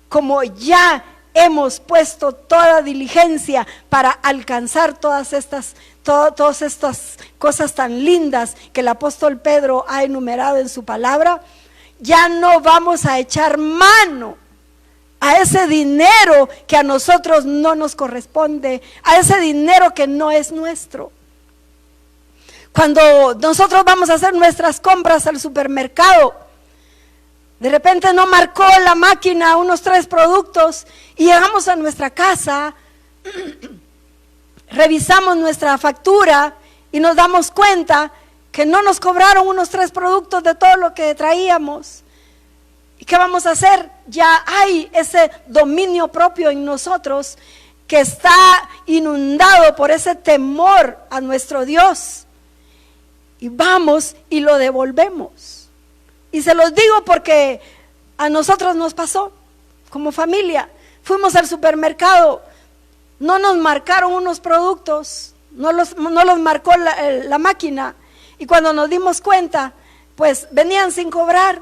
como ya hemos puesto toda diligencia para alcanzar todas estas cosas tan lindas que el apóstol Pedro ha enumerado en su palabra, ya no vamos a echar mano a ese dinero que a nosotros no nos corresponde, a ese dinero que no es nuestro. Cuando nosotros vamos a hacer nuestras compras al supermercado, de repente no marcó la máquina unos 3 productos y llegamos a nuestra casa, revisamos nuestra factura y nos damos cuenta que no nos cobraron unos 3 productos de todo lo que traíamos. ¿Y qué vamos a hacer? Ya hay ese dominio propio en nosotros que está inundado por ese temor a nuestro Dios. Y vamos y lo devolvemos. Y se los digo porque a nosotros nos pasó como familia. Fuimos al supermercado, no nos marcaron unos productos, no los marcó la máquina. Y cuando nos dimos cuenta, pues venían sin cobrar.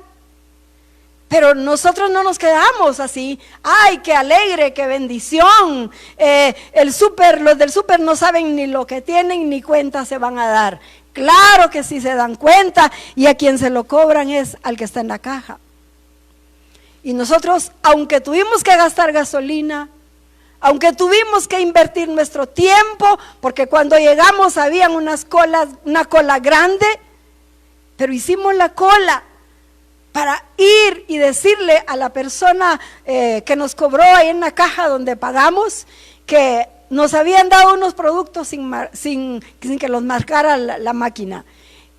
Pero nosotros no nos quedamos así. ¡Ay, qué alegre, qué bendición! Los del súper no saben ni lo que tienen ni cuenta se van a dar. Claro que sí se dan cuenta, y a quien se lo cobran es al que está en la caja. Y nosotros, aunque tuvimos que gastar gasolina, aunque tuvimos que invertir nuestro tiempo, porque cuando llegamos habían una cola grande, pero hicimos la cola para ir y decirle a la persona que nos cobró ahí en la caja donde pagamos, que nos habían dado unos productos sin que los marcara la máquina.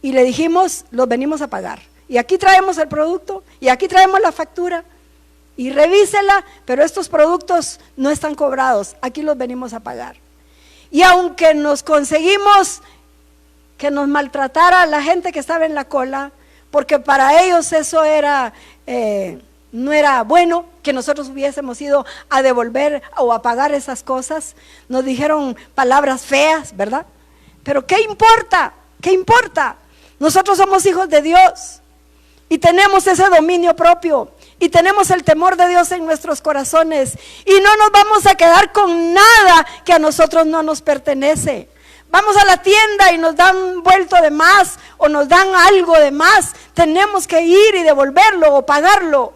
Y le dijimos, los venimos a pagar. Y aquí traemos el producto, y aquí traemos la factura. Y revísela, pero estos productos no están cobrados, aquí los venimos a pagar. Y aunque nos conseguimos que nos maltratara la gente que estaba en la cola, porque para ellos eso no era bueno que nosotros hubiésemos ido a devolver o a pagar esas cosas, nos dijeron palabras feas, ¿verdad? Pero ¿qué importa? ¿Qué importa? Nosotros somos hijos de Dios y tenemos ese dominio propio y tenemos el temor de Dios en nuestros corazones y no nos vamos a quedar con nada que a nosotros no nos pertenece. Vamos a la tienda y nos dan vuelto de más o nos dan algo de más, tenemos que ir y devolverlo o pagarlo.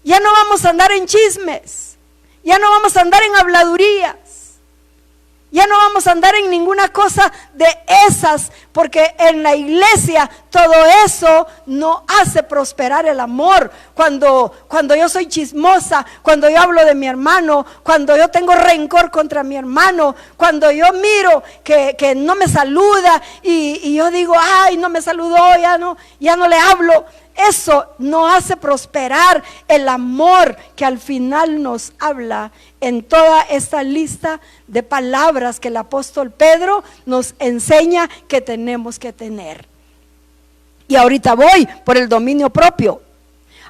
Ya no vamos a andar en chismes, ya no vamos a andar en habladurías, ya no vamos a andar en ninguna cosa de esas, porque en la iglesia todo eso no hace prosperar el amor. Cuando yo soy chismosa, cuando yo hablo de mi hermano, cuando yo tengo rencor contra mi hermano, cuando yo miro que no me saluda y yo digo, ay, no me saludó, ya no le hablo. Eso no hace prosperar el amor que al final nos habla en toda esta lista de palabras que el apóstol Pedro nos enseña que tenemos que tener. Y ahorita voy por el dominio propio.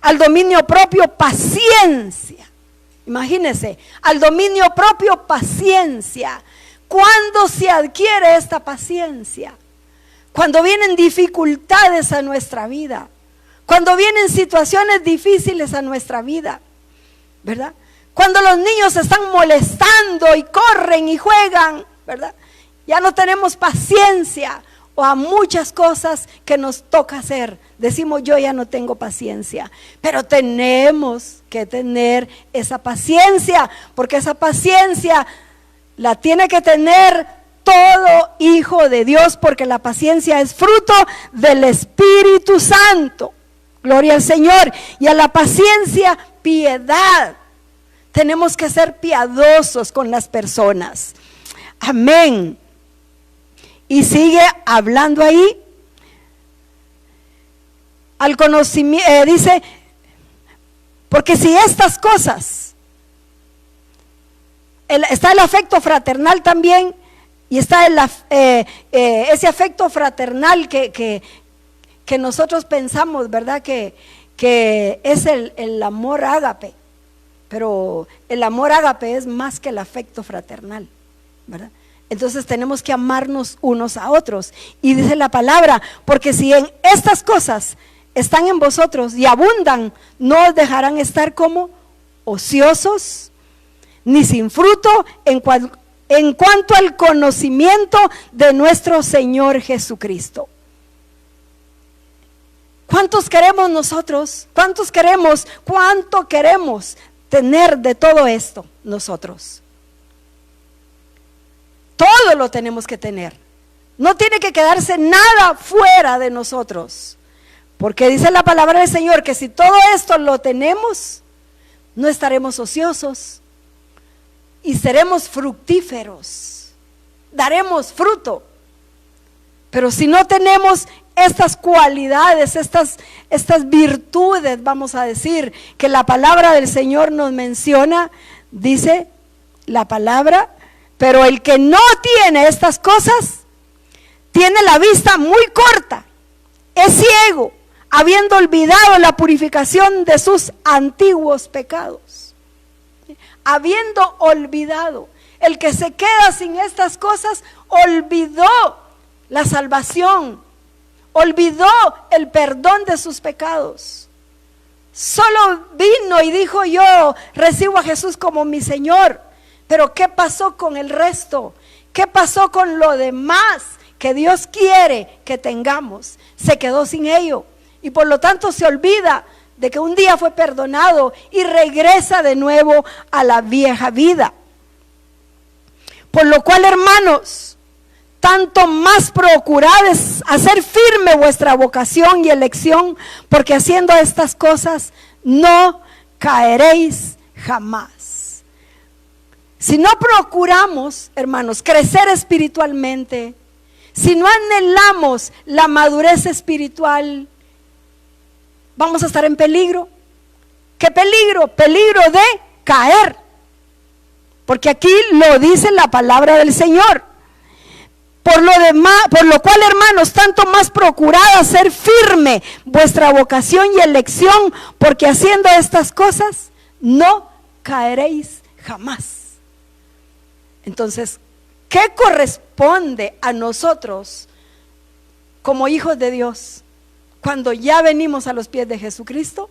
Al dominio propio, paciencia. Imagínense, al dominio propio, paciencia. ¿Cuándo se adquiere esta paciencia? Cuando vienen dificultades a nuestra vida. Cuando vienen situaciones difíciles a nuestra vida, ¿verdad? Cuando los niños se están molestando y corren y juegan, ¿verdad? Ya no tenemos paciencia o a muchas cosas que nos toca hacer. Decimos, yo ya no tengo paciencia, pero tenemos que tener esa paciencia, porque esa paciencia la tiene que tener todo hijo de Dios, porque la paciencia es fruto del Espíritu Santo. Gloria al Señor. Y a la paciencia, piedad. Tenemos que ser piadosos con las personas. Amén. Y sigue hablando ahí. Al conocimiento, dice, porque si estas cosas, está el afecto fraternal también, y está ese afecto fraternal que nosotros pensamos, ¿verdad? Que es el amor ágape, pero el amor ágape es más que el afecto fraternal, ¿verdad? Entonces tenemos que amarnos unos a otros. Y dice la palabra, porque si en estas cosas están en vosotros y abundan, no os dejarán estar como ociosos, ni sin fruto en cuanto al conocimiento de nuestro Señor Jesucristo. ¿Cuántos queremos nosotros? ¿Cuánto queremos tener de todo esto nosotros? Todo lo tenemos que tener. No tiene que quedarse nada fuera de nosotros. Porque dice la palabra del Señor que si todo esto lo tenemos, no estaremos ociosos y seremos fructíferos, daremos fruto. Pero si no tenemos estas cualidades, estas virtudes, vamos a decir, que la palabra del Señor nos menciona, dice la palabra, pero el que no tiene estas cosas, tiene la vista muy corta, es ciego, habiendo olvidado la purificación de sus antiguos pecados. Habiendo olvidado, el que se queda sin estas cosas, olvidó la salvación, olvidó el perdón de sus pecados. Solo vino y dijo: yo recibo a Jesús como mi Señor. Pero ¿qué pasó con el resto? ¿Qué pasó con lo demás que Dios quiere que tengamos? Se quedó sin ello. Y por lo tanto se olvida de que un día fue perdonado y regresa de nuevo a la vieja vida. Por lo cual, hermanos, tanto más procurad hacer firme vuestra vocación y elección, porque haciendo estas cosas no caeréis jamás. Si no procuramos, hermanos, crecer espiritualmente, si no anhelamos la madurez espiritual, vamos a estar en peligro. ¿Qué peligro? Peligro de caer. Porque aquí lo dice la palabra del Señor. Por lo cual, hermanos, tanto más procurad hacer firme vuestra vocación y elección, porque haciendo estas cosas no caeréis jamás. Entonces, ¿qué corresponde a nosotros como hijos de Dios? Cuando ya venimos a los pies de Jesucristo,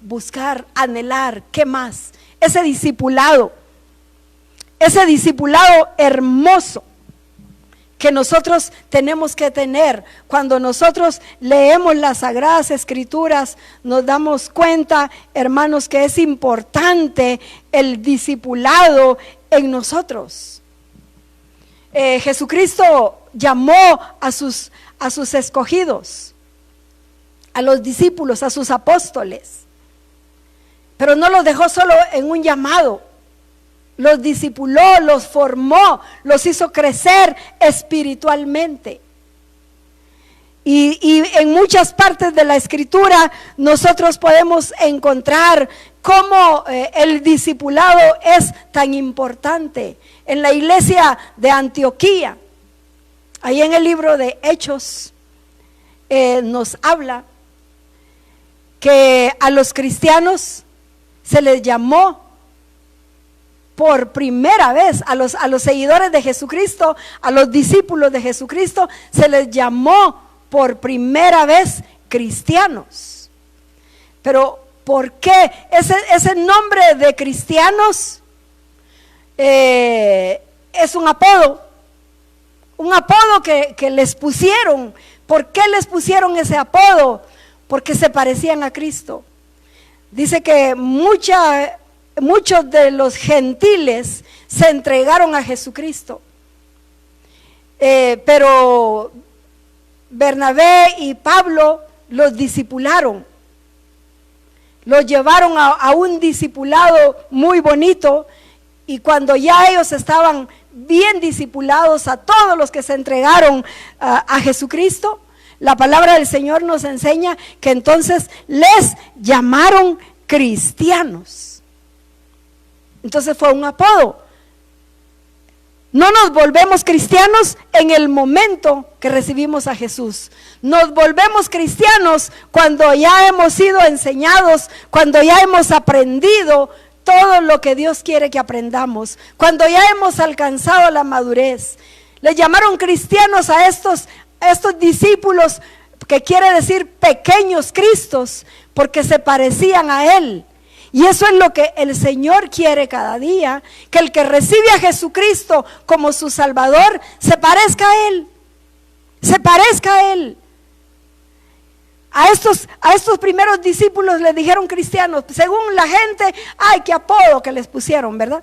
buscar, anhelar, ¿qué más? Ese discipulado hermoso que nosotros tenemos que tener. Cuando nosotros leemos las Sagradas Escrituras, nos damos cuenta, hermanos, que es importante el discipulado en nosotros. Jesucristo llamó a sus escogidos, a los discípulos, a sus apóstoles, pero no los dejó solo en un llamado. Los discipuló, los formó, los hizo crecer espiritualmente. Y en muchas partes de la Escritura nosotros podemos encontrar cómo el discipulado es tan importante. En la iglesia de Antioquía, ahí en el libro de Hechos, nos habla que a los cristianos se les llamó por primera vez, a los seguidores de Jesucristo, a los discípulos de Jesucristo, se les llamó por primera vez cristianos. Pero ¿por qué? Ese nombre de cristianos es un apodo que les pusieron. ¿Por qué les pusieron ese apodo? Porque se parecían a Cristo. Dice que muchos de los gentiles se entregaron a Jesucristo, pero Bernabé y Pablo los discipularon, Los llevaron a un discipulado muy bonito, y cuando ya ellos estaban bien discipulados, a todos los que se entregaron a Jesucristo, la palabra del Señor nos enseña que entonces les llamaron cristianos. Entonces fue un apodo. No nos volvemos cristianos en el momento que recibimos a Jesús. Nos volvemos cristianos cuando ya hemos sido enseñados, cuando ya hemos aprendido todo lo que Dios quiere que aprendamos, cuando ya hemos alcanzado la madurez. Le llamaron cristianos a estos discípulos, que quiere decir pequeños Cristos, porque se parecían a Él. Y eso es lo que el Señor quiere cada día, que el que recibe a Jesucristo como su Salvador se parezca a Él, se parezca a Él. A estos primeros discípulos les dijeron cristianos, según la gente, ay, qué apodo que les pusieron, ¿verdad?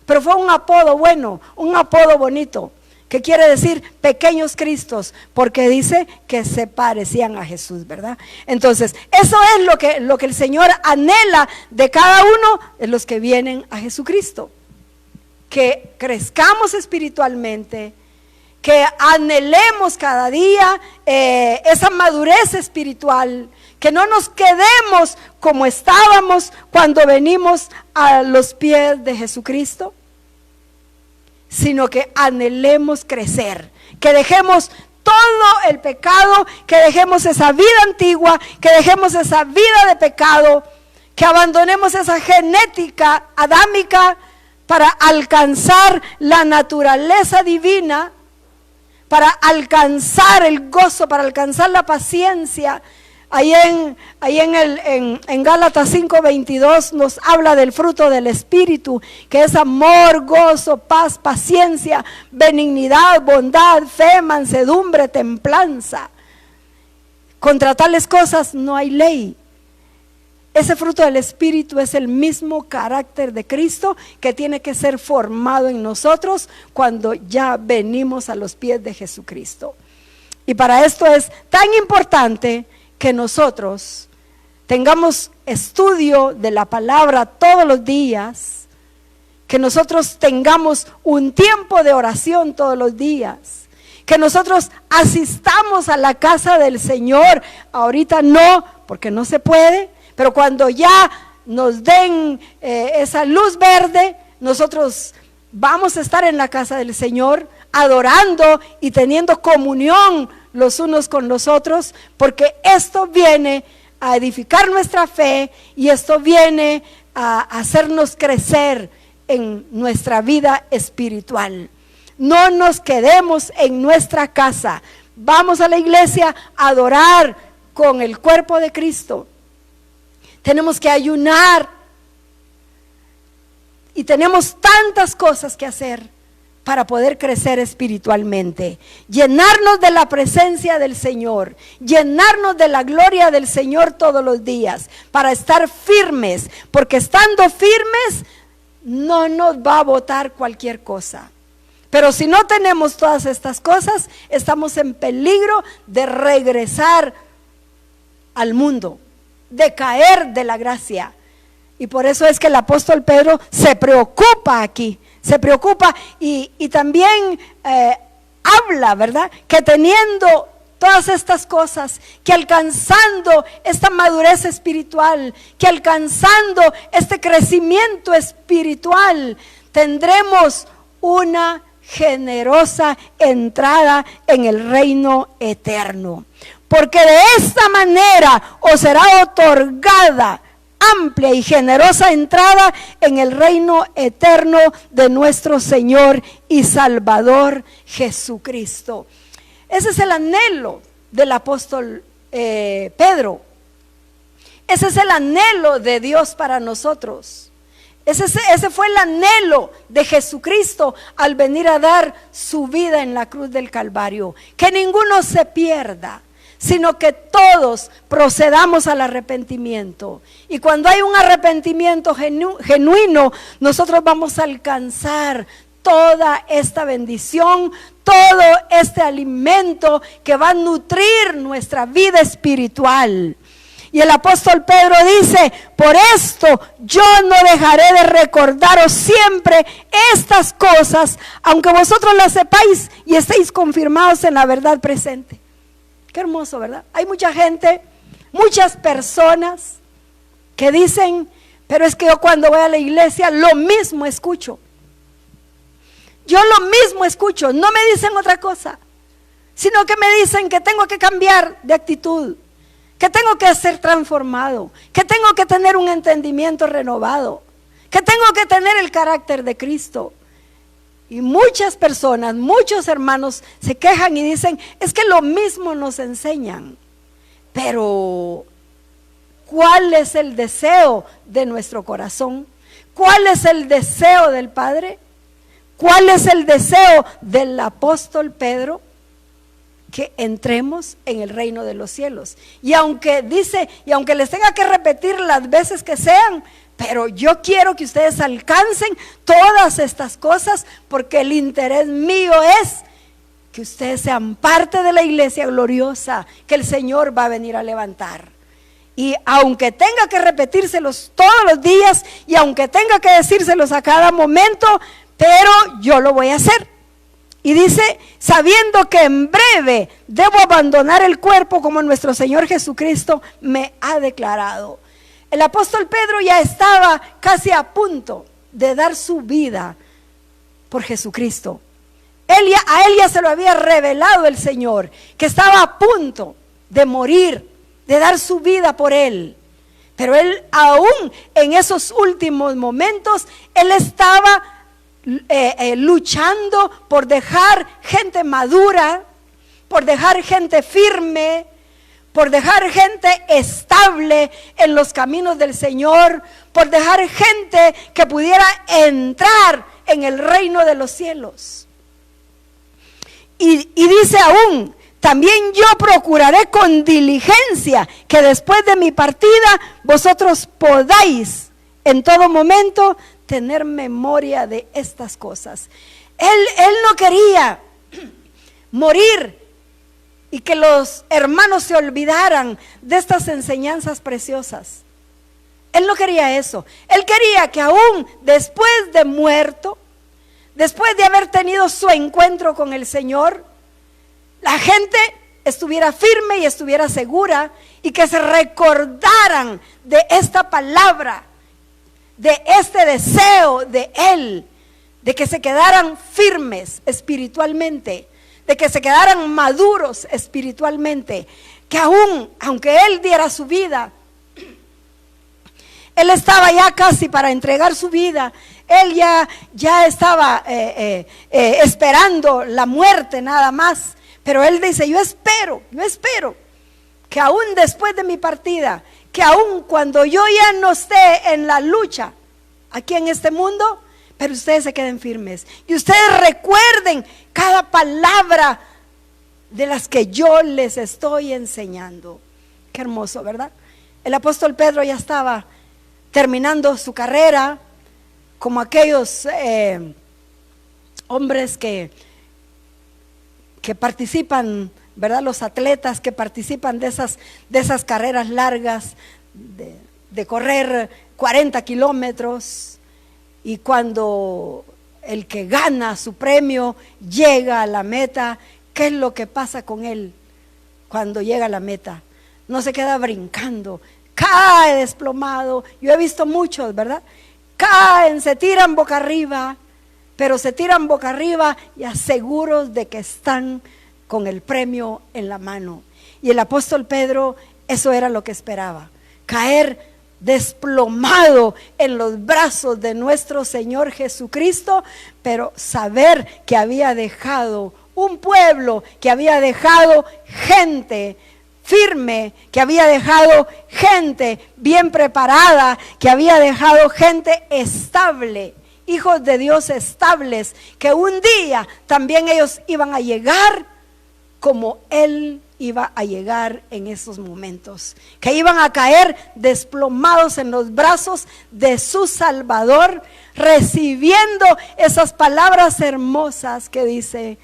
Pero fue un apodo bueno, un apodo bonito, que quiere decir pequeños Cristos, porque dice que se parecían a Jesús, ¿verdad? Entonces, eso es lo que el Señor anhela de cada uno de los que vienen a Jesucristo, que crezcamos espiritualmente, que anhelemos cada día esa madurez espiritual, que no nos quedemos como estábamos cuando venimos a los pies de Jesucristo, sino que anhelemos crecer, que dejemos todo el pecado, que dejemos esa vida antigua, que dejemos esa vida de pecado, que abandonemos esa genética adámica para alcanzar la naturaleza divina, para alcanzar el gozo, para alcanzar la paciencia. Ahí en Gálatas 5:22 nos habla del fruto del Espíritu, que es amor, gozo, paz, paciencia, benignidad, bondad, fe, mansedumbre, templanza. Contra tales cosas no hay ley. Ese fruto del Espíritu es el mismo carácter de Cristo que tiene que ser formado en nosotros cuando ya venimos a los pies de Jesucristo. Y para esto es tan importante que nosotros tengamos estudio de la palabra todos los días, que nosotros tengamos un tiempo de oración todos los días, que nosotros asistamos a la casa del Señor. Ahorita no, porque no se puede, pero cuando ya nos den esa luz verde, nosotros vamos a estar en la casa del Señor adorando y teniendo comunión los unos con los otros, porque esto viene a edificar nuestra fe y esto viene a hacernos crecer en nuestra vida espiritual. No nos quedemos en nuestra casa, vamos a la iglesia a adorar con el cuerpo de Cristo. Tenemos que ayunar y tenemos tantas cosas que hacer para poder crecer espiritualmente, llenarnos de la presencia del Señor, llenarnos de la gloria del Señor todos los días, para estar firmes, porque estando firmes no nos va a botar cualquier cosa. Pero si no tenemos todas estas cosas, estamos en peligro de regresar al mundo, de caer de la gracia. Y por eso es que el apóstol Pedro se preocupa aquí, se preocupa y también habla, ¿verdad? Que teniendo todas estas cosas, que alcanzando esta madurez espiritual, que alcanzando este crecimiento espiritual, tendremos una generosa entrada en el reino eterno. Porque de esta manera os será otorgada amplia y generosa entrada en el reino eterno de nuestro Señor y Salvador Jesucristo. Ese es el anhelo del apóstol Pedro. Ese es el anhelo de Dios para nosotros. Ese fue el anhelo de Jesucristo al venir a dar su vida en la cruz del Calvario. Que ninguno se pierda, sino que todos procedamos al arrepentimiento. Y cuando hay un arrepentimiento genuino, nosotros vamos a alcanzar toda esta bendición, todo este alimento que va a nutrir nuestra vida espiritual. Y el apóstol Pedro dice: por esto yo no dejaré de recordaros siempre estas cosas, aunque vosotros las sepáis y estéis confirmados en la verdad presente. Qué hermoso, ¿verdad? Hay mucha gente, muchas personas que dicen: pero es que yo cuando voy a la iglesia lo mismo escucho. Yo lo mismo escucho, no me dicen otra cosa, sino que me dicen que tengo que cambiar de actitud, que tengo que ser transformado, que tengo que tener un entendimiento renovado, que tengo que tener el carácter de Cristo. Y muchas personas, muchos hermanos se quejan y dicen: es que lo mismo nos enseñan. Pero ¿cuál es el deseo de nuestro corazón? ¿Cuál es el deseo del Padre? ¿Cuál es el deseo del apóstol Pedro? Que entremos en el reino de los cielos. Y aunque dice, y aunque les tenga que repetir las veces que sean, pero yo quiero que ustedes alcancen todas estas cosas, porque el interés mío es que ustedes sean parte de la iglesia gloriosa que el Señor va a venir a levantar. Y aunque tenga que repetírselos todos los días, y aunque tenga que decírselos a cada momento, pero yo lo voy a hacer. Y dice: sabiendo que en breve debo abandonar el cuerpo, como nuestro Señor Jesucristo me ha declarado. El apóstol Pedro ya estaba casi a punto de dar su vida por Jesucristo. A él ya se lo había revelado el Señor, que estaba a punto de morir, de dar su vida por él. Pero él, aún en esos últimos momentos, él estaba luchando por dejar gente madura, por dejar gente firme, por dejar gente estable en los caminos del Señor, por dejar gente que pudiera entrar en el reino de los cielos. Y dice aún: también yo procuraré con diligencia que después de mi partida vosotros podáis en todo momento tener memoria de estas cosas. Él no quería morir y que los hermanos se olvidaran de estas enseñanzas preciosas. Él no quería eso. Él quería que aún después de muerto, después de haber tenido su encuentro con el Señor, la gente estuviera firme y estuviera segura, y que se recordaran de esta palabra, de este deseo de Él, de que se quedaran firmes espiritualmente, de que se quedaran maduros espiritualmente, que aún, aunque Él diera su vida, Él estaba ya casi para entregar su vida, Él ya estaba esperando la muerte nada más, pero Él dice: yo espero que aún después de mi partida, que aún cuando yo ya no esté en la lucha aquí en este mundo, pero ustedes se queden firmes y ustedes recuerden cada palabra de las que yo les estoy enseñando. Qué hermoso, ¿verdad? El apóstol Pedro ya estaba terminando su carrera, como aquellos hombres que participan, ¿verdad? Los atletas que participan de esas carreras largas, de correr 40 kilómetros, y cuando el que gana su premio llega a la meta, ¿qué es lo que pasa con él cuando llega a la meta? No se queda brincando, cae desplomado. Yo he visto muchos, ¿verdad? Caen, se tiran boca arriba, pero se tiran boca arriba ya seguros de que están con el premio en la mano. Y el apóstol Pedro, eso era lo que esperaba: caer desplomado en los brazos de nuestro Señor Jesucristo, pero saber que había dejado un pueblo, que había dejado gente firme, que había dejado gente bien preparada, que había dejado gente estable, hijos de Dios estables, que un día también ellos iban a llegar como Él iba a llegar en esos momentos, que iban a caer desplomados en los brazos de su Salvador, recibiendo esas palabras hermosas que dice: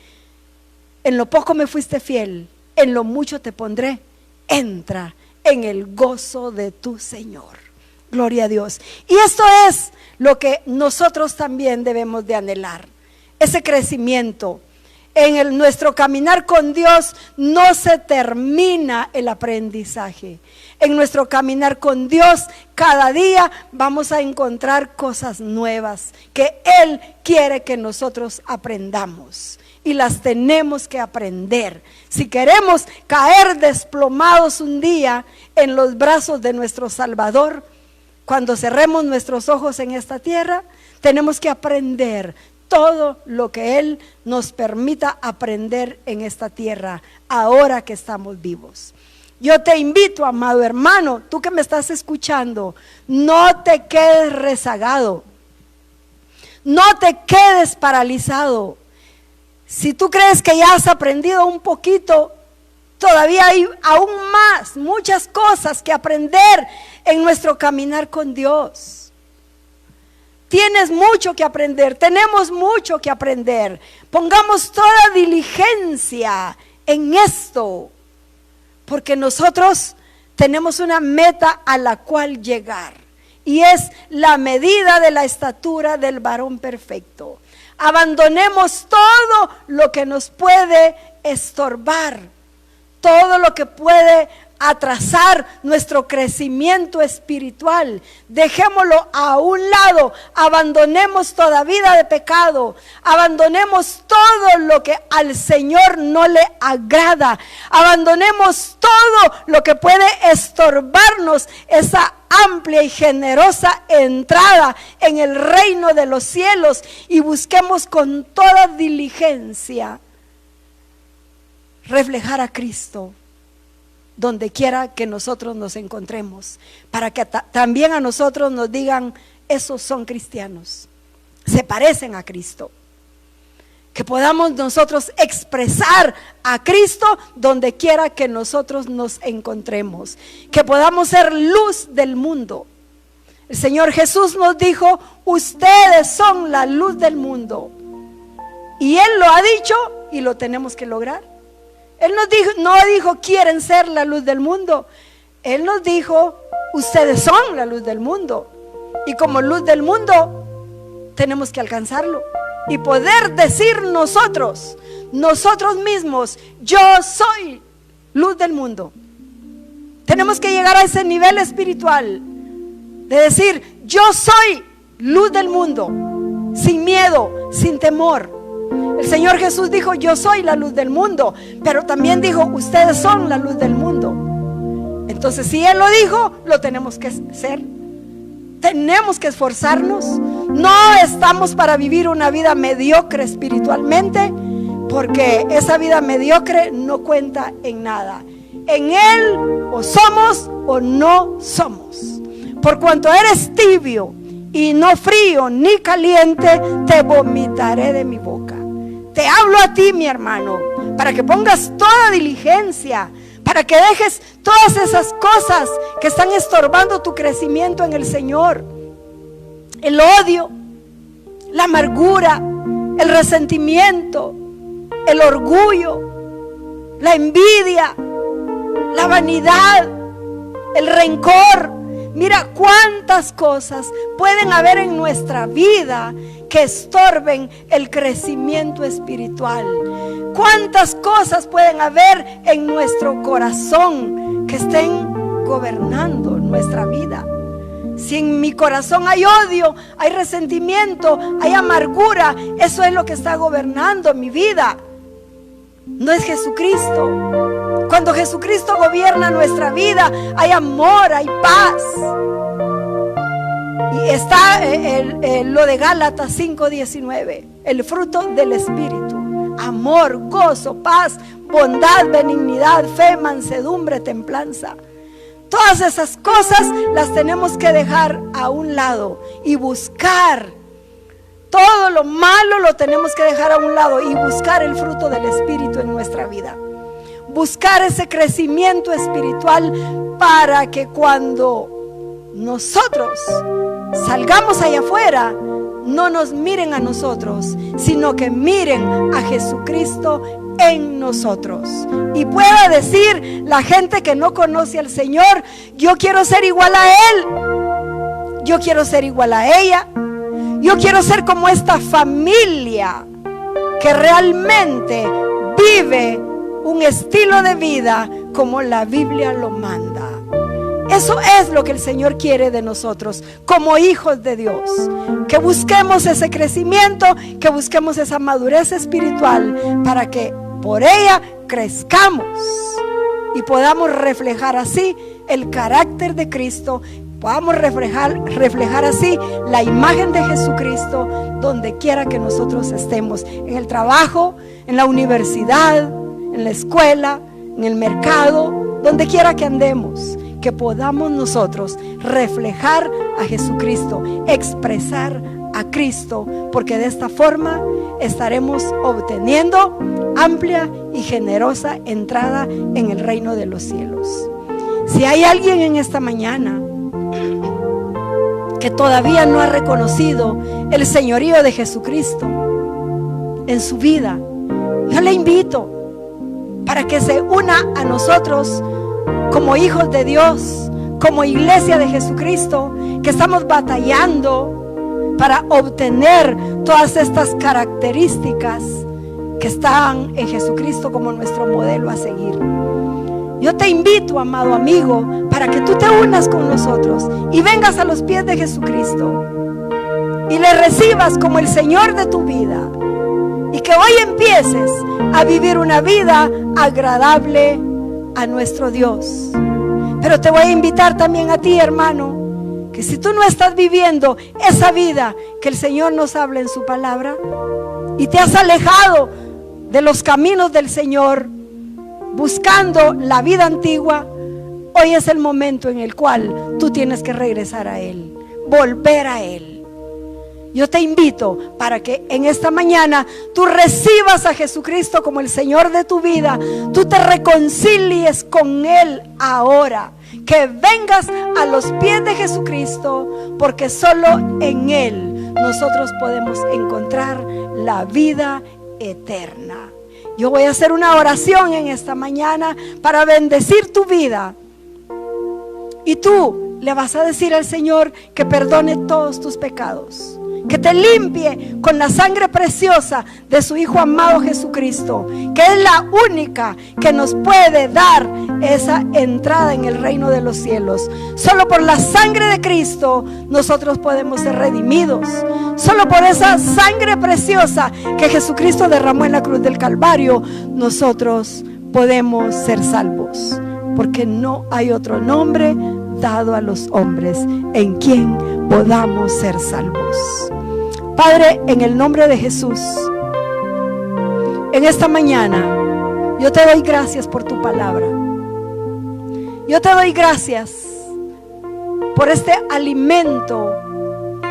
en lo poco me fuiste fiel, en lo mucho te pondré, entra en el gozo de tu Señor. Gloria a Dios. Y esto es lo que nosotros también debemos de anhelar, ese crecimiento. En nuestro caminar con Dios no se termina el aprendizaje. En nuestro caminar con Dios cada día vamos a encontrar cosas nuevas que Él quiere que nosotros aprendamos. Y las tenemos que aprender. Si queremos caer desplomados un día en los brazos de nuestro Salvador, cuando cerremos nuestros ojos en esta tierra, tenemos que aprender todo lo que Él nos permita aprender en esta tierra, ahora que estamos vivos. Yo te invito, amado hermano, tú que me estás escuchando, no te quedes rezagado, no te quedes paralizado. Si tú crees que ya has aprendido un poquito, todavía hay aún más, muchas cosas que aprender en nuestro caminar con Dios. Tienes mucho que aprender, tenemos mucho que aprender. Pongamos toda diligencia en esto, porque nosotros tenemos una meta a la cual llegar, y es la medida de la estatura del varón perfecto. Abandonemos todo lo que nos puede estorbar, todo lo que puede atrasar nuestro crecimiento espiritual. Dejémoslo a un lado, abandonemos toda vida de pecado, abandonemos todo lo que al Señor no le agrada, abandonemos todo lo que puede estorbarnos esa amplia y generosa entrada en el reino de los cielos, y busquemos con toda diligencia reflejar a Cristo donde quiera que nosotros nos encontremos, para que también a nosotros nos digan: esos son cristianos, se parecen a Cristo. Que podamos nosotros expresar a Cristo donde quiera que nosotros nos encontremos, que podamos ser luz del mundo. El Señor Jesús nos dijo: ustedes son la luz del mundo, y Él lo ha dicho y lo tenemos que lograr. Él no dijo quieren ser la luz del mundo. Él nos dijo: ustedes son la luz del mundo, y como luz del mundo tenemos que alcanzarlo y poder decir nosotros mismos: yo soy luz del mundo. Tenemos que llegar a ese nivel espiritual de decir: yo soy luz del mundo, sin miedo, sin temor. El Señor Jesús dijo: yo soy la luz del mundo, pero también dijo: ustedes son la luz del mundo. Entonces, si Él lo dijo, lo tenemos que ser. Tenemos que esforzarnos. No estamos para vivir una vida mediocre espiritualmente, porque esa vida mediocre no cuenta en nada. En Él o somos o no somos. Por cuanto eres tibio y no frío ni caliente, te vomitaré de mi boca. Te hablo a ti, mi hermano, para que pongas toda diligencia, para que dejes todas esas cosas que están estorbando tu crecimiento en el Señor. El odio, la amargura, el resentimiento, el orgullo, la envidia, la vanidad, el rencor. Mira cuántas cosas pueden haber en nuestra vida que estorben el crecimiento espiritual. Cuántas cosas pueden haber en nuestro corazón que estén gobernando nuestra vida. Si en mi corazón hay odio, hay resentimiento, hay amargura, eso es lo que está gobernando mi vida. No es Jesucristo. Cuando Jesucristo gobierna nuestra vida, hay amor, hay paz. Y está lo de Gálatas 5:19, el fruto del Espíritu: amor, gozo, paz, bondad, benignidad, fe, mansedumbre, templanza. Todas esas cosas las tenemos que dejar a un lado y buscar. Todo lo malo lo tenemos que dejar a un lado y buscar el fruto del Espíritu en nuestra vida. Buscar ese crecimiento espiritual para que cuando nosotros salgamos allá afuera no nos miren a nosotros, sino que miren a Jesucristo en nosotros. Y pueda decir la gente que no conoce al Señor: yo quiero ser igual a Él, yo quiero ser igual a ella, yo quiero ser como esta familia que realmente vive un estilo de vida como la Biblia lo manda. Eso es lo que el Señor quiere de nosotros como hijos de Dios, que busquemos ese crecimiento, que busquemos esa madurez espiritual para que por ella crezcamos y podamos reflejar así el carácter de Cristo, podamos reflejar así la imagen de Jesucristo donde quiera que nosotros estemos, en el trabajo, en la universidad, en la escuela, en el mercado, donde quiera que andemos, que podamos nosotros reflejar a Jesucristo, expresar a Cristo, porque de esta forma estaremos obteniendo amplia y generosa entrada en el reino de los cielos. Si hay alguien en esta mañana que todavía no ha reconocido el señorío de Jesucristo en su vida, yo le invito para que se una a nosotros como hijos de Dios, como iglesia de Jesucristo, que estamos batallando para obtener todas estas características que están en Jesucristo como nuestro modelo a seguir. Yo te invito, amado amigo, para que tú te unas con nosotros y vengas a los pies de Jesucristo y le recibas como el Señor de tu vida, y que hoy empieces a vivir una vida agradable a nuestro Dios. Pero te voy a invitar también a ti, hermano, que si tú no estás viviendo esa vida que el Señor nos habla en su palabra y te has alejado de los caminos del Señor buscando la vida antigua, hoy es el momento en el cual tú tienes que regresar a Él, volver a Él. Yo te invito para que en esta mañana tú recibas a Jesucristo como el Señor de tu vida, tú te reconcilies con Él ahora, que vengas a los pies de Jesucristo, porque solo en Él nosotros podemos encontrar la vida eterna. Yo voy a hacer una oración en esta mañana para bendecir tu vida, y tú le vas a decir al Señor que perdone todos tus pecados, que te limpie con la sangre preciosa de su Hijo amado Jesucristo, que es la única que nos puede dar esa entrada en el reino de los cielos. Solo por la sangre de Cristo nosotros podemos ser redimidos. Solo por esa sangre preciosa que Jesucristo derramó en la cruz del Calvario, nosotros podemos ser salvos, porque no hay otro nombre dado a los hombres en quien podamos ser salvos. Padre, en el nombre de Jesús, en esta mañana yo te doy gracias por tu palabra. Yo te doy gracias por este alimento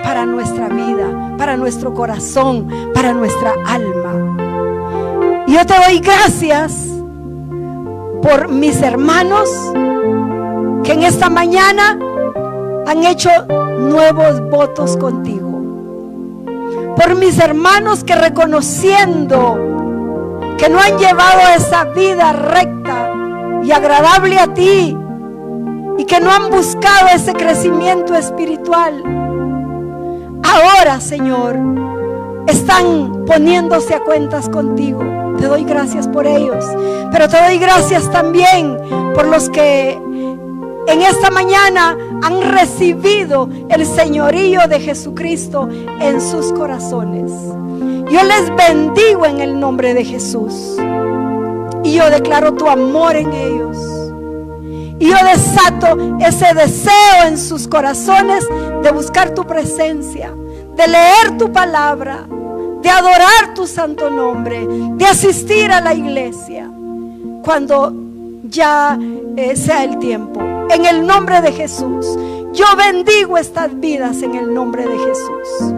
para nuestra vida, para nuestro corazón, para nuestra alma. Y yo te doy gracias por mis hermanos que en esta mañana han hecho nuevos votos contigo. Por mis hermanos que, reconociendo que no han llevado esa vida recta y agradable a ti, y que no han buscado ese crecimiento espiritual, ahora, Señor, están poniéndose a cuentas contigo. Te doy gracias por ellos, pero te doy gracias también por los que en esta mañana han recibido el señorío de Jesucristo en sus corazones. Yo les bendigo en el nombre de Jesús, y yo declaro tu amor en ellos, y yo desato ese deseo en sus corazones de buscar tu presencia, de leer tu palabra, de adorar tu santo nombre, de asistir a la iglesia cuando ya sea el tiempo. En el nombre de Jesús, yo bendigo estas vidas en el nombre de Jesús.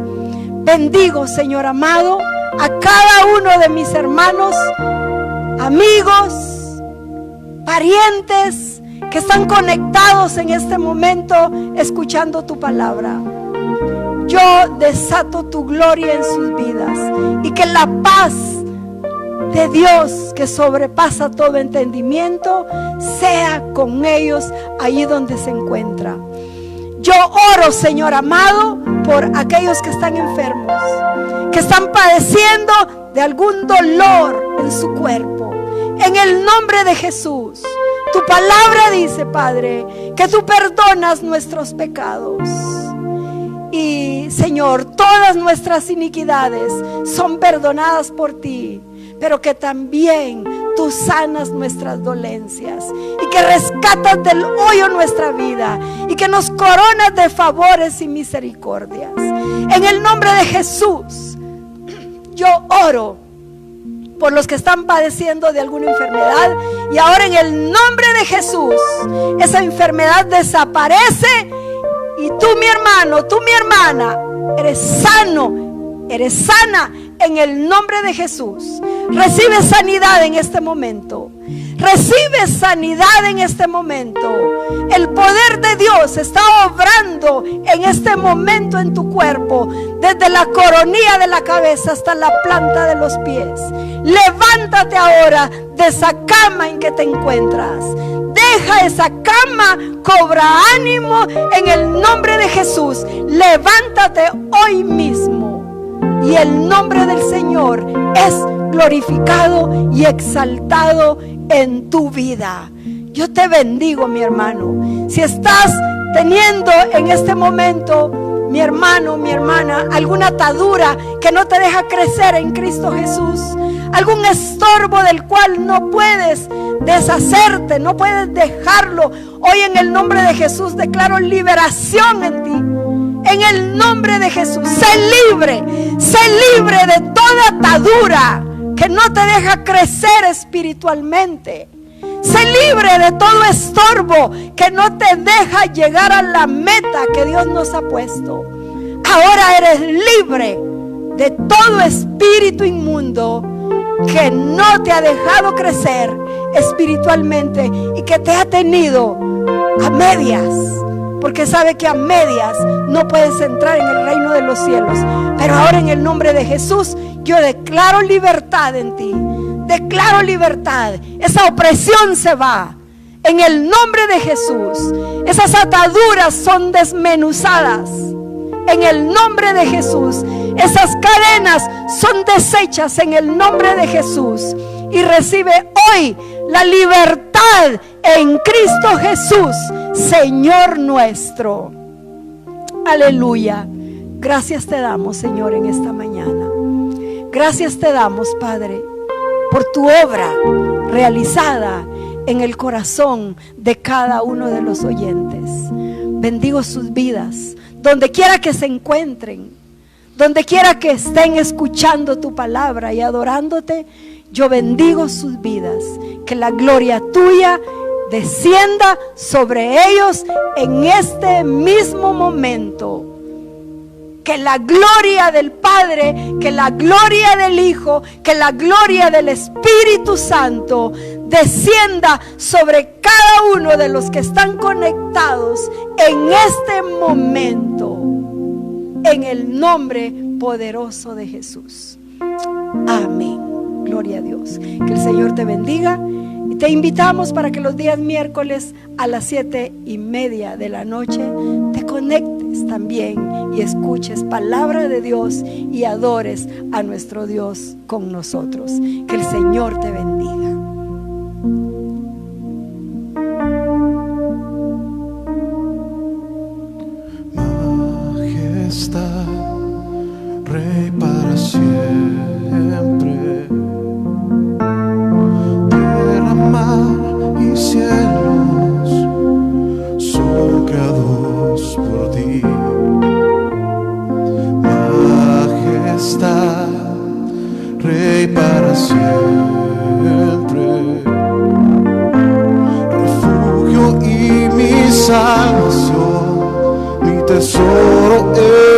Bendigo, Señor amado, a cada uno de mis hermanos, amigos, parientes que están conectados en este momento escuchando tu palabra. yo desato tu gloria en sus vidas, y que la paz de Dios, que sobrepasa todo entendimiento, sea con ellos allí donde se encuentra. Yo oro, Señor amado, por aquellos que están enfermos, que están padeciendo de algún dolor en su cuerpo. En el nombre de Jesús, tu palabra dice, Padre, que tú perdonas nuestros pecados. Y, Señor, todas nuestras iniquidades son perdonadas por ti, pero que también tú sanas nuestras dolencias y que rescatas del hoyo nuestra vida y que nos coronas de favores y misericordias. En el nombre de Jesús, yo oro por los que están padeciendo de alguna enfermedad, y ahora en el nombre de Jesús, esa enfermedad desaparece, y tú, mi hermano, tú, mi hermana, eres sano, eres sana en el nombre de Jesús. Recibe sanidad en este momento. Recibe sanidad en este momento. El poder de Dios está obrando en este momento en tu cuerpo, desde la coronilla de la cabeza hasta la planta de los pies. Levántate ahora de esa cama en que te encuentras. Deja esa cama, cobra ánimo en el nombre de Jesús. Levántate hoy mismo, y el nombre del Señor es glorificado y exaltado en tu vida. Yo te bendigo, mi hermano. Si estás teniendo en este momento, mi hermano, mi hermana, alguna atadura que no te deja crecer en Cristo Jesús, algún estorbo del cual no puedes deshacerte, no puedes dejarlo, hoy en el nombre de Jesús declaro liberación en ti. En el nombre de Jesús, sé libre de toda atadura que no te deja crecer espiritualmente. Sé libre de todo estorbo que no te deja llegar a la meta que Dios nos ha puesto. Ahora eres libre de todo espíritu inmundo que no te ha dejado crecer espiritualmente y que te ha tenido a medias, porque sabe que a medias no puedes entrar en el reino de los cielos. Pero ahora en el nombre de Jesús yo declaro libertad en ti. Declaro libertad. Esa opresión se va en el nombre de Jesús. Esas ataduras son desmenuzadas en el nombre de Jesús. Esas cadenas son deshechas en el nombre de Jesús. Y recibe hoy la libertad en Cristo Jesús, Señor nuestro. Aleluya. Gracias te damos, Señor, en esta mañana. Gracias te damos, Padre, por tu obra realizada en el corazón de cada uno de los oyentes. Bendigo sus vidas, donde quiera que se encuentren, donde quiera que estén escuchando tu palabra y adorándote. Yo bendigo sus vidas, que la gloria tuya descienda sobre ellos en este mismo momento. Que la gloria del Padre, que la gloria del Hijo, que la gloria del Espíritu Santo descienda sobre cada uno de los que están conectados en este momento, en el nombre poderoso de Jesús. Amén. Gloria a Dios. Que el Señor te bendiga. Y te invitamos para que los días miércoles a las 7:30 de la noche te conectes también y escuches palabra de Dios y adores a nuestro Dios con nosotros. Que el Señor te bendiga. Majestad, Rey para siempre. Mar y cielos son creados por ti. Majestad, Rey para siempre. Refugio y mi salvación, mi tesoro es